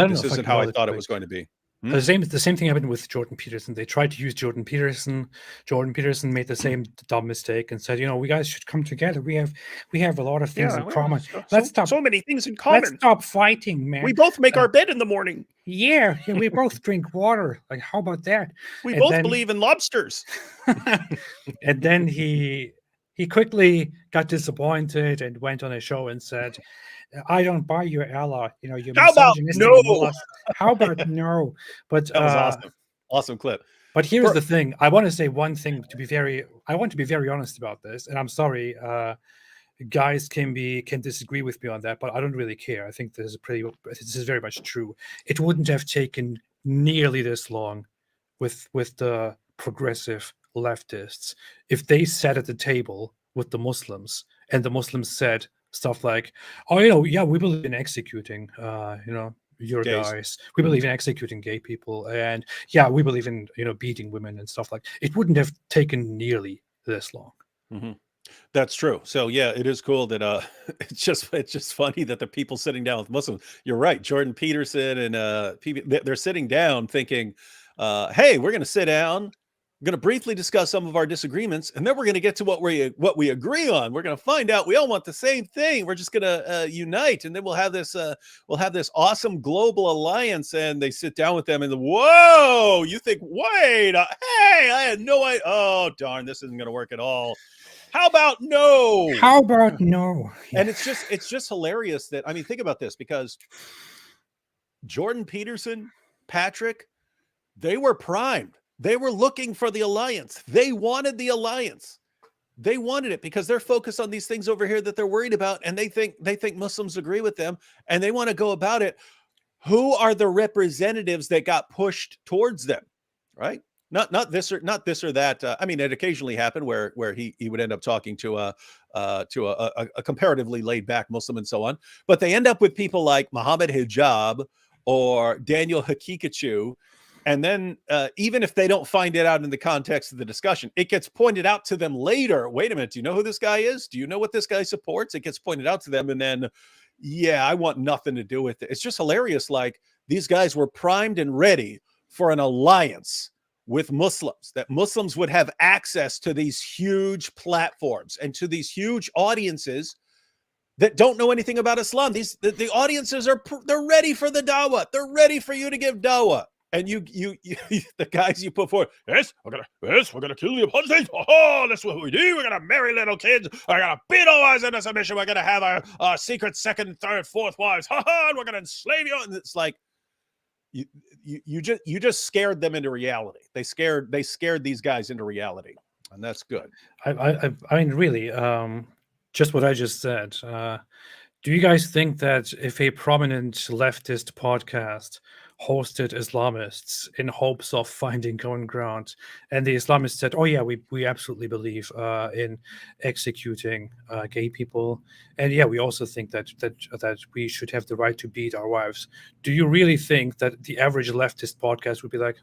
how I thought it was going to be.
The same thing happened with Jordan Peterson. They tried to use Jordan Peterson. Jordan Peterson made the same dumb mistake and said, we guys should come together. We have a lot of things in common. Let's stop.
So many things in common.
Let's stop fighting, man.
We both make our bed in the morning.
Yeah, we both drink water. Like, how about that?
We both believe in lobsters.
And then he quickly got disappointed and went on a show and said, I don't buy your ally. You're
How about no?
How about no? But
that was awesome. Awesome clip.
But here's the thing. I want to say one thing I want to be very honest about this. And I'm sorry, guys can disagree with me on that, but I don't really care. I think this is very much true. It wouldn't have taken nearly this long with the progressive leftists if they sat at the table with the Muslims and the Muslims said stuff like, oh, we believe in executing your
Gays.
guys. We believe in executing gay people, and we believe in beating women and stuff like. It wouldn't have taken nearly this long.
Mm-hmm. That's true. So yeah, it is cool that it's just funny that the people sitting down with Muslims. You're right, Jordan Peterson and they're sitting down thinking, hey, we're going to sit down. We're going to briefly discuss some of our disagreements, and then we're going to get to what we agree on. We're going to find out we all want the same thing. We're just going to unite, and then we'll have this awesome global alliance. And they sit down with them, and whoa, you think? Wait, hey, I had no idea. Oh darn, this isn't going to work at all. How about no?
How about no?
And it's just hilarious that think about this, because Jordan Peterson, Patrick, they were primed. They were looking for the alliance. They wanted the alliance. They wanted it because they're focused on these things over here that they're worried about, and they think Muslims agree with them, and they want to go about it. Who are the representatives that got pushed towards them? Right? Not this or that. It occasionally happened where he would end up talking to a comparatively laid back Muslim and so on, but they end up with people like Mohammed Hijab or Daniel Hakikachu. And then even if they don't find it out in the context of the discussion, it gets pointed out to them later. Wait a minute. Do you know who this guy is? Do you know what this guy supports? It gets pointed out to them. And then, I want nothing to do with it. It's just hilarious. Like, these guys were primed and ready for an alliance with Muslims, that Muslims would have access to these huge platforms and to these huge audiences that don't know anything about Islam. The audiences they're ready for the dawah. They're ready for you to give dawah. And you the guys you put forward, we're gonna kill the apostates. Oh, that's what we do. We're gonna marry little kids. We're gonna beat our wives into submission. We're gonna have our secret second, third, fourth wives. And we're gonna enslave you. And it's like you just scared them into reality. They scared these guys into reality, and that's good.
Really, just what I just said. Do you guys think that if a prominent leftist podcast hosted Islamists in hopes of finding common ground, and the Islamists said, "Oh yeah, we absolutely believe in executing gay people, and we also think that we should have the right to beat our wives." Do you really think that the average leftist podcast would be like,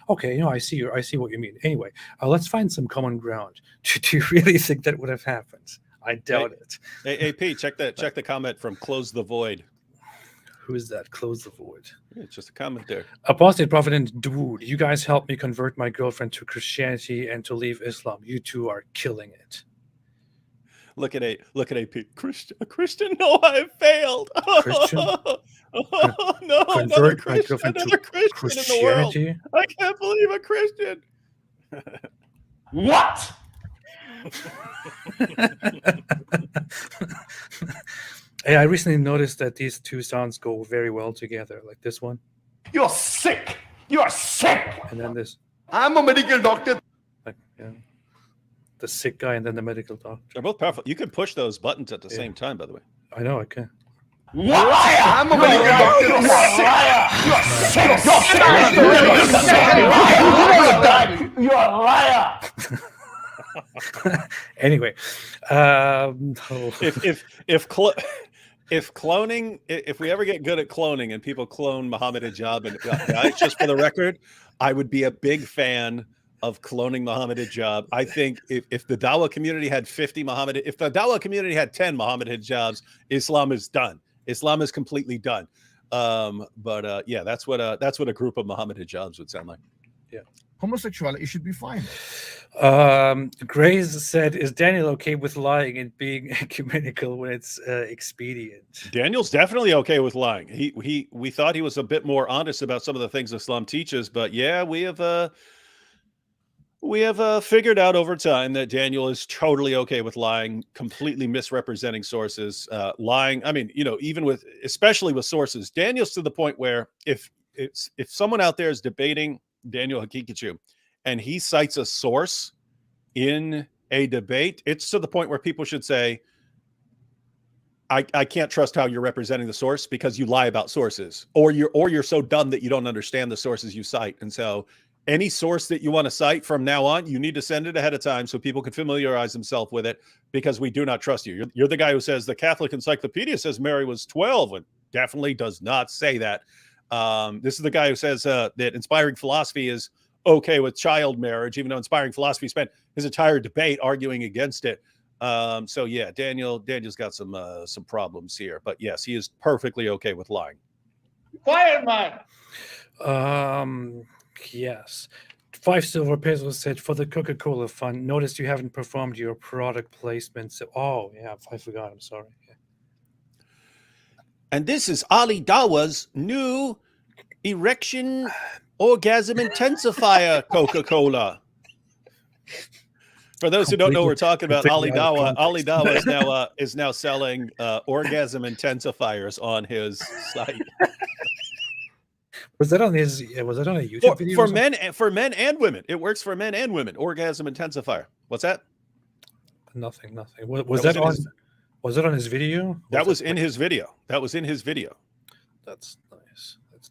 okay, I see what you mean. Anyway, let's find some common ground. Do you really think that would have happened? I doubt it.
Hey, Pete, check the comment from Close the Void.
Who is that? Close the Void.
Yeah, it's just a comment there.
Apostate Prophet and Dude, you guys helped me convert my girlfriend to Christianity and to leave Islam. You two are killing it.
Look at AP. Christian? No, I have failed.
Christian?
No,
convert my girlfriend to Christianity?
In the world. I can't believe a Christian.
What?
Hey, I recently noticed that these two sounds go very well together, like this one.
You're sick. You are sick.
And then this.
I'm a medical doctor.
Like, the sick guy and then the medical doctor.
They're both powerful. You can push those buttons at the same time, by the way.
I know I can.
What? I'm a medical doctor. You're sick. You're a liar.
Anyway,
if cloning, if we ever get good at cloning and people clone Mohammed Hijab, and guys, just for the record, I would be a big fan of cloning Mohammed Hijab. I think if the Dawah community had 50 Mohammed, if the Dawah community had 10 Mohammed Hijabs, Islam is done. Islam is completely done. Yeah, that's what a group of Muhammad hijabs would sound like.
Yeah.
Homosexuality should be fine.
Grace said, "Is Daniel okay with lying and being ecumenical when it's expedient?"
Daniel's definitely okay with lying. We thought he was a bit more honest about some of the things Islam teaches, but yeah, we have figured out over time that Daniel is totally okay with lying, completely misrepresenting sources, lying. I mean, especially with sources, Daniel's to the point where if someone out there is debating Daniel Haqiqatjou and he cites a source in a debate, it's to the point where people should say, I can't trust how you're representing the source because you lie about sources, or you're so dumb that you don't understand the sources you cite. And so any source that you want to cite from now on, you need to send it ahead of time so people can familiarize themselves with it, because we do not trust you. You're the guy who says the Catholic Encyclopedia says Mary was 12, and definitely does not say that. This is the guy who says that inspiring philosophy is okay with child marriage, even though inspiring philosophy spent his entire debate arguing against it. So yeah, Daniel's got some problems here, but yes, he is perfectly okay with lying.
Quiet, man.
Yes. 5 silver pesos said, "For the Coca-Cola fund, noticed you haven't performed your product placements." Oh yeah, I forgot. I'm sorry. Yeah.
And this is Ali Dawa's new erection orgasm intensifier Coca-Cola. For those who don't know, we're talking about Ali Dawa. Ali Dawa is now selling orgasm intensifiers on his site.
Was that on his? Was that on a YouTube video?
For men and women, it works for men and women. Orgasm intensifier. What's that?
Nothing. Was that on? Was it on his video?
That was in his video. That was in his video.
That's nice. That's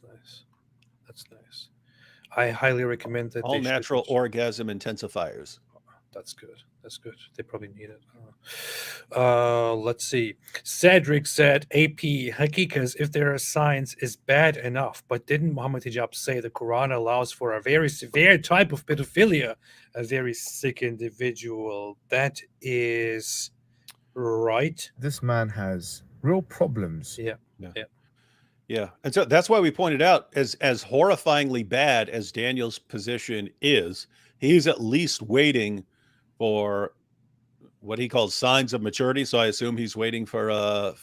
nice. I highly recommend that.
All natural orgasm intensifiers.
That's good. They probably need it. Let's see. Cedric said, "AP Haqiqas, if there are signs, is bad enough. But didn't Muhammad Hijab say the Quran allows for a very severe type of pedophilia, a very sick individual?" That is right.
This man has real problems.
Yeah. And so that's why we pointed out, as horrifyingly bad as Daniel's position is, he's at least waiting for what he calls signs of maturity. So I assume he's waiting for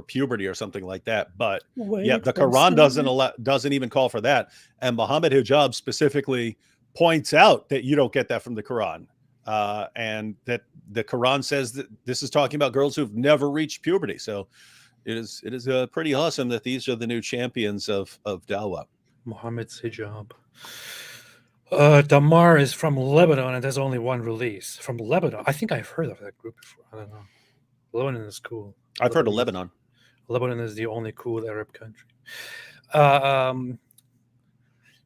puberty or something like that. But yeah, the Quran doesn't even call for that. And Muhammad Hijab specifically points out that you don't get that from the Quran. And that the Quran says that this is talking about girls who've never reached puberty. So it is pretty awesome that these are the new champions of Dawah.
Muhammad's Hijab. Damar is from Lebanon and there's only one release from Lebanon. I think I've heard of that group before. I don't know. Lebanon is cool.
I've heard of Lebanon.
Lebanon is the only cool Arab country.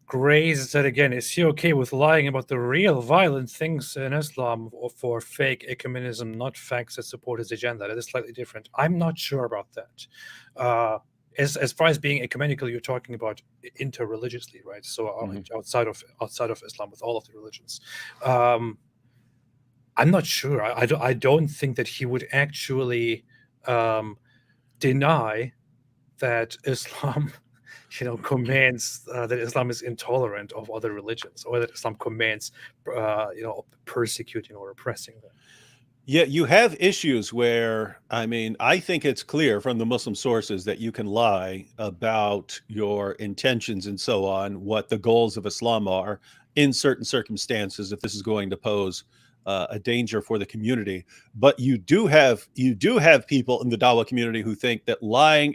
Grace said again, "Is he okay with lying about the real violent things in Islam for fake ecumenism, not facts that support his agenda?" That is slightly different. I'm not sure about that. As far as being ecumenical, you're talking about interreligiously, right? So outside of Islam, with all of the religions. I'm not sure. I don't think that he would actually deny that Islam, commands that Islam is intolerant of other religions, or that Islam commands, persecuting or oppressing them.
Yeah, you have issues where, I think it's clear from the Muslim sources that you can lie about your intentions and so on, what the goals of Islam are in certain circumstances, if this is going to pose a danger for the community. But you do have people in the Dawah community who think that lying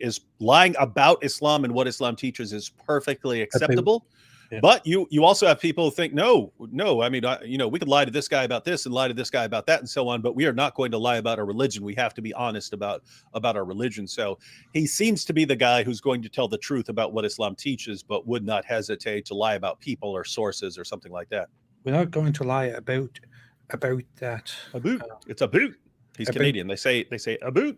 about Islam and what Islam teaches is perfectly acceptable. Yeah. But you also have people who think, no, we could lie to this guy about this and lie to this guy about that and so on, but we are not going to lie about our religion. We have to be honest about our religion. So he seems to be the guy who's going to tell the truth about what Islam teaches, but would not hesitate to lie about people or sources or something like that.
We're not going to lie about that.
It's a boot. He's Canadian. They say a boot.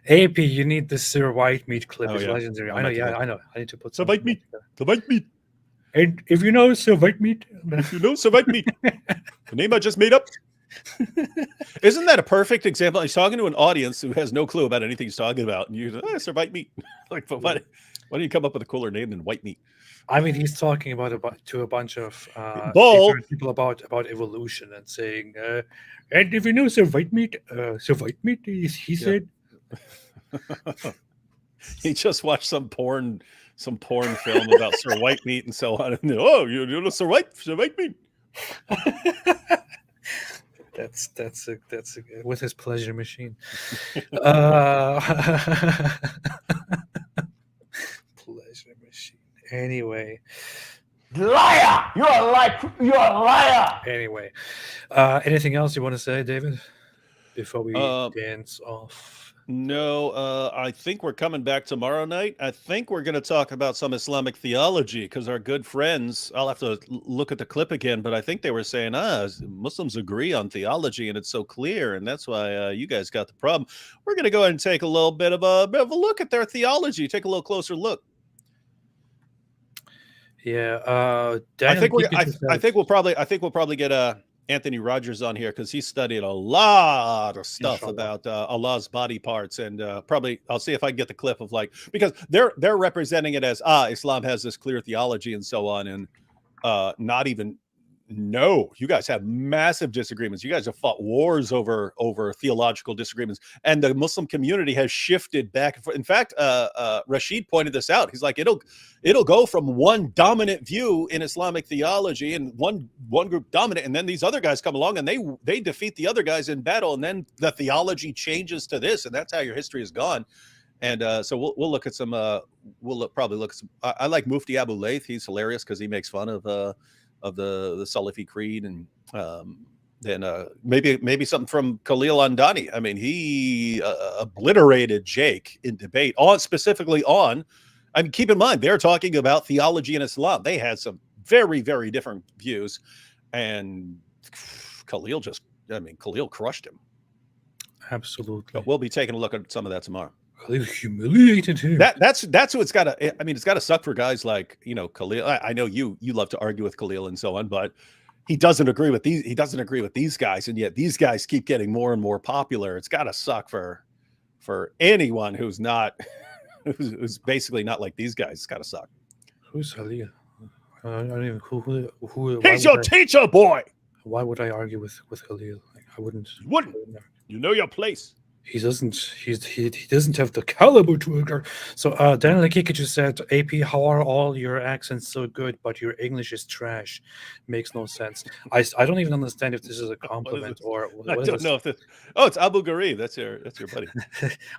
AP, you need the Sir Whitemeat clip. It's
yeah.
legendary. I know. I need to put
Sir Whitemeat. Sir Whitemeat.
And if you know Sir Whitemeat,
the name I just made up. Isn't that a perfect example? He's talking to an audience who has no clue about anything he's talking about, and you it's their white meat. Like, but why don't you come up with a cooler name than white meat?
I mean, he's talking to a bunch of
Bull.
people about evolution and saying, and if you know Sir White Meat, he said.
He just watched some porn film about Sir White Meat and so on. And oh, you know Sir White Meat.
That's with his pleasure machine. Pleasure machine. Anyway,
liar! You're a liar.
Anyway, anything else you want to say, David, before we dance off?
No, I think we're coming back tomorrow night. I think we're going to talk about some Islamic theology because our good friends, I'll have to look at the clip again, but I think they were saying, Muslims agree on theology and it's so clear. And that's why you guys got the problem. We're going to go ahead and take a little bit of a look at their theology, take a little closer look.
Yeah.
I think we'll probably get Anthony Rogers on here because he studied a lot of stuff about Allah's body parts, and probably I'll see if I can get the clip of because they're representing it as Islam has this clear theology and so on, and not even. No, you guys have massive disagreements. You guys have fought wars over theological disagreements, and the Muslim community has shifted back and forth. In fact, Rashid pointed this out. He's like, it'll go from one dominant view in Islamic theology and one group dominant, and then these other guys come along and they defeat the other guys in battle, and then the theology changes to this, and that's how your history has gone. And so we'll look at some. Probably look at some. I like Mufti Abu Layth. He's hilarious because he makes fun of the Salafi creed, and then maybe something from Khalil Andani. I mean, he obliterated Jake in debate specifically on. I mean, keep in mind they're talking about theology in Islam. They had some very, very different views, and Khalil crushed him.
Absolutely.
But we'll be taking a look at some of that tomorrow.
Khalil humiliated him.
That's what it's got to. I mean, it's got to suck for guys like Khalil. I know you love to argue with Khalil and so on, but he doesn't agree with these. He doesn't agree with these guys, and yet these guys keep getting more and more popular. It's got to suck for anyone who's not who's basically not like these guys. It's got to suck.
Who's Khalil? I don't even who.
He's your teacher, boy.
Why would I argue with Khalil? I wouldn't.
You wouldn't. You know your place.
He doesn't have the caliber to agree. So Daniel Akika just said, AP, how are all your accents so good, but your English is trash? Makes no sense. I don't even understand if this is a compliment or
I don't know if this. Oh, it's Abu Ghraib. That's your buddy.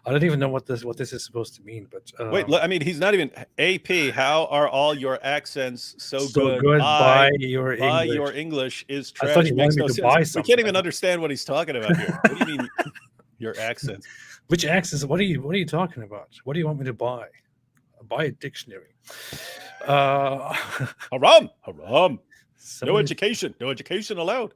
I don't even know what this is supposed to mean. But
wait, I mean, he's not even AP. How are all your accents so good?
By your
English is trash.
I thought he wanted me to buy something.
We can't even understand what he's talking about here. What do you mean? Your accents.
Which accents? What are you talking about? What do you want me to buy? Buy a dictionary.
Haram. No education allowed.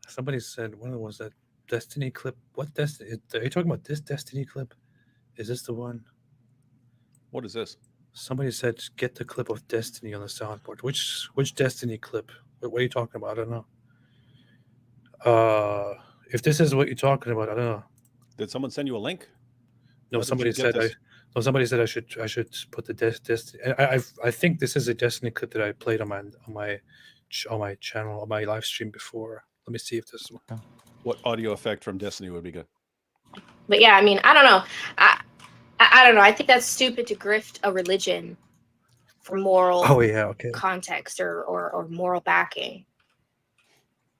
Somebody said, when was that Destiny clip? What Destiny? Are you talking about this Destiny clip? Is this the one?
What is this?
Somebody said, get the clip of Destiny on the soundboard. Which Destiny clip? What are you talking about? I don't know. If this is what you're talking about, I don't know.
Did someone send you a link?
No, somebody said I should put the Destiny. I think this is a Destiny clip that I played on my channel, on my live stream before. Let me see if this one.
What audio effect from Destiny would be good?
But yeah, I mean, I don't know. I don't know. I think that's stupid to grift a religion for moral context or moral backing.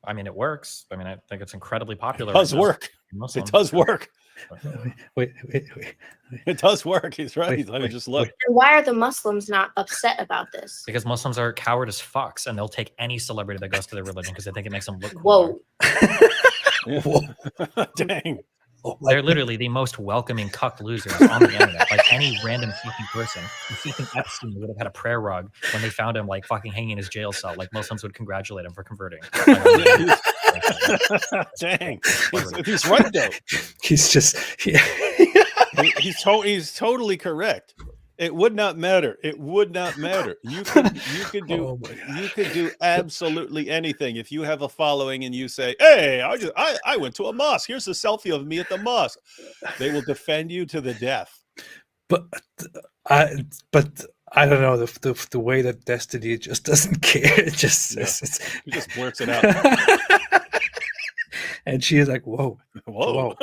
I mean, it works. I mean, I think it's incredibly popular.
It does work. It does work.
Wait.
It does work. He's right. Let me just look.
And why are the Muslims not upset about this?
Because Muslims are coward as fucks, and they'll take any celebrity that goes to their religion because they think it makes them look cool.
Whoa.
Dang.
They're literally the most welcoming cuck losers on the internet. Like any random fucking person. You think Epstein would have had a prayer rug when they found him like fucking hanging in his jail cell. Like Muslims would congratulate him for converting.
Dang. He's right though.
He's just
he's totally correct. It would not matter. It would not matter. You could do absolutely anything. If you have a following and you say, "Hey, I went to a mosque. Here's a selfie of me at the mosque," they will defend you to the death.
But I don't know, the way that Destiny just doesn't care. It just
he just blurts it out.
And she is like, whoa.
Whoa.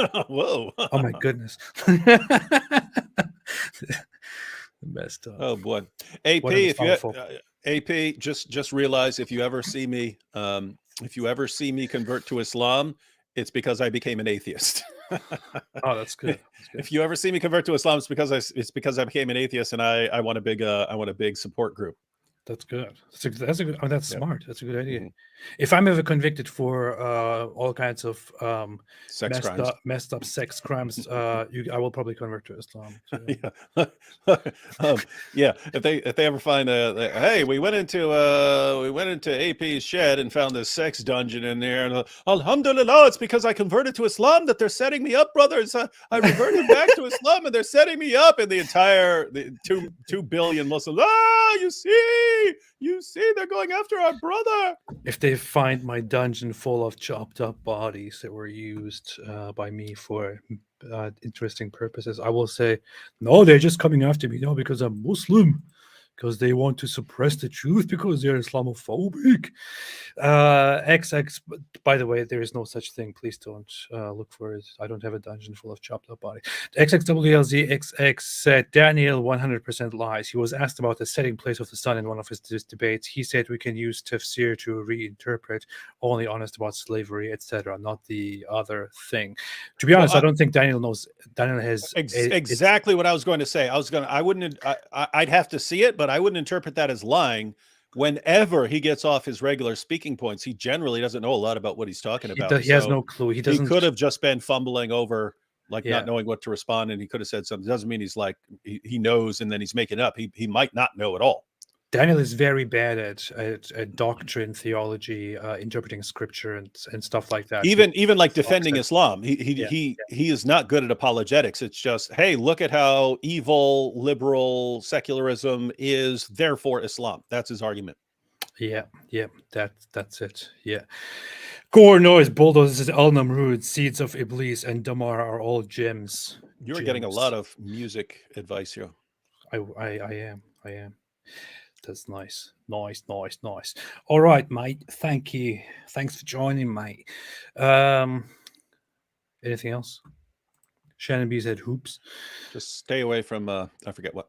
Oh my goodness. Messed up.
Oh boy. AP, if you AP, just realize if you ever see me convert to Islam, it's because I became an atheist.
Oh, that's good.
If you ever see me convert to Islam, it's because I became an atheist, and I want a big support group.
That's good. That's a good. Oh, that's smart. That's a good idea. If I'm ever convicted for all kinds of messed up sex crimes, I will probably convert to Islam. So.
Yeah. If they ever find hey, we went into AP's shed and found this sex dungeon in there, and alhamdulillah, it's because I converted to Islam that they're setting me up, brothers. I reverted back to Islam and they're setting me up, and the entire 2 billion Muslims. You see, they're going after our brother.
If they find my dungeon full of chopped up bodies that were used by me for interesting purposes, I will say, no, they're just coming after me now because I'm Muslim, because they want to suppress the truth, because they're Islamophobic. XX, by the way, there is no such thing. Please don't look for it. I don't have a dungeon full of chopped up bodies. XXWLZXX said Daniel 100% lies. He was asked about the setting place of the sun in one of his debates. He said we can use tafsir to reinterpret, only honest about slavery, etc., not the other thing. To be honest, I don't think Daniel knows. Daniel has
exactly what I was going to say. I'd have to see it, but I wouldn't interpret that as lying. Whenever he gets off his regular speaking points, he generally doesn't know a lot about what he's talking about.
He has no clue. He
could have just been fumbling over, not knowing what to respond, and he could have said something. Doesn't mean he's he knows and then he's making up. He might not know at all.
Daniel is very bad at doctrine, theology, interpreting scripture, and stuff like that.
Even like defending Islam, he is not good at apologetics. It's just, hey, look at how evil liberal secularism is, therefore Islam. That's his argument.
Yeah, that's it. Yeah. Gore noise, bulldozers, Al Namrud, seeds of Iblis, and Damar are all gems.
You're getting a lot of music advice here.
I am. That's nice. All right, mate. Thank you. Thanks for joining, mate. Anything else? Shannon B said hoops.
Just stay away from I forget what.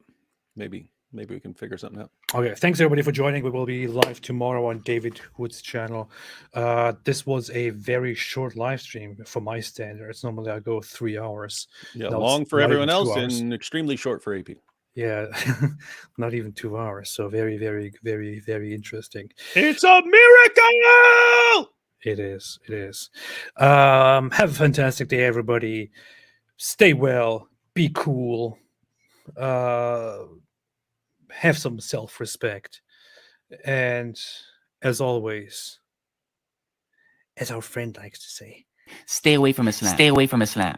Maybe we can figure something out.
Okay, thanks everybody for joining. We will be live tomorrow on David Wood's channel. This was a very short live stream for my standards. Normally I go 3 hours.
Yeah, long for everyone else and extremely short for AP.
Yeah, not even 2 hours. So very, very, very, very interesting.
It's a miracle!
It is. Have a fantastic day, everybody. Stay well. Be cool. Have some self-respect. And as always, as our friend likes to say,
stay away from Islam. Stay away from Islam.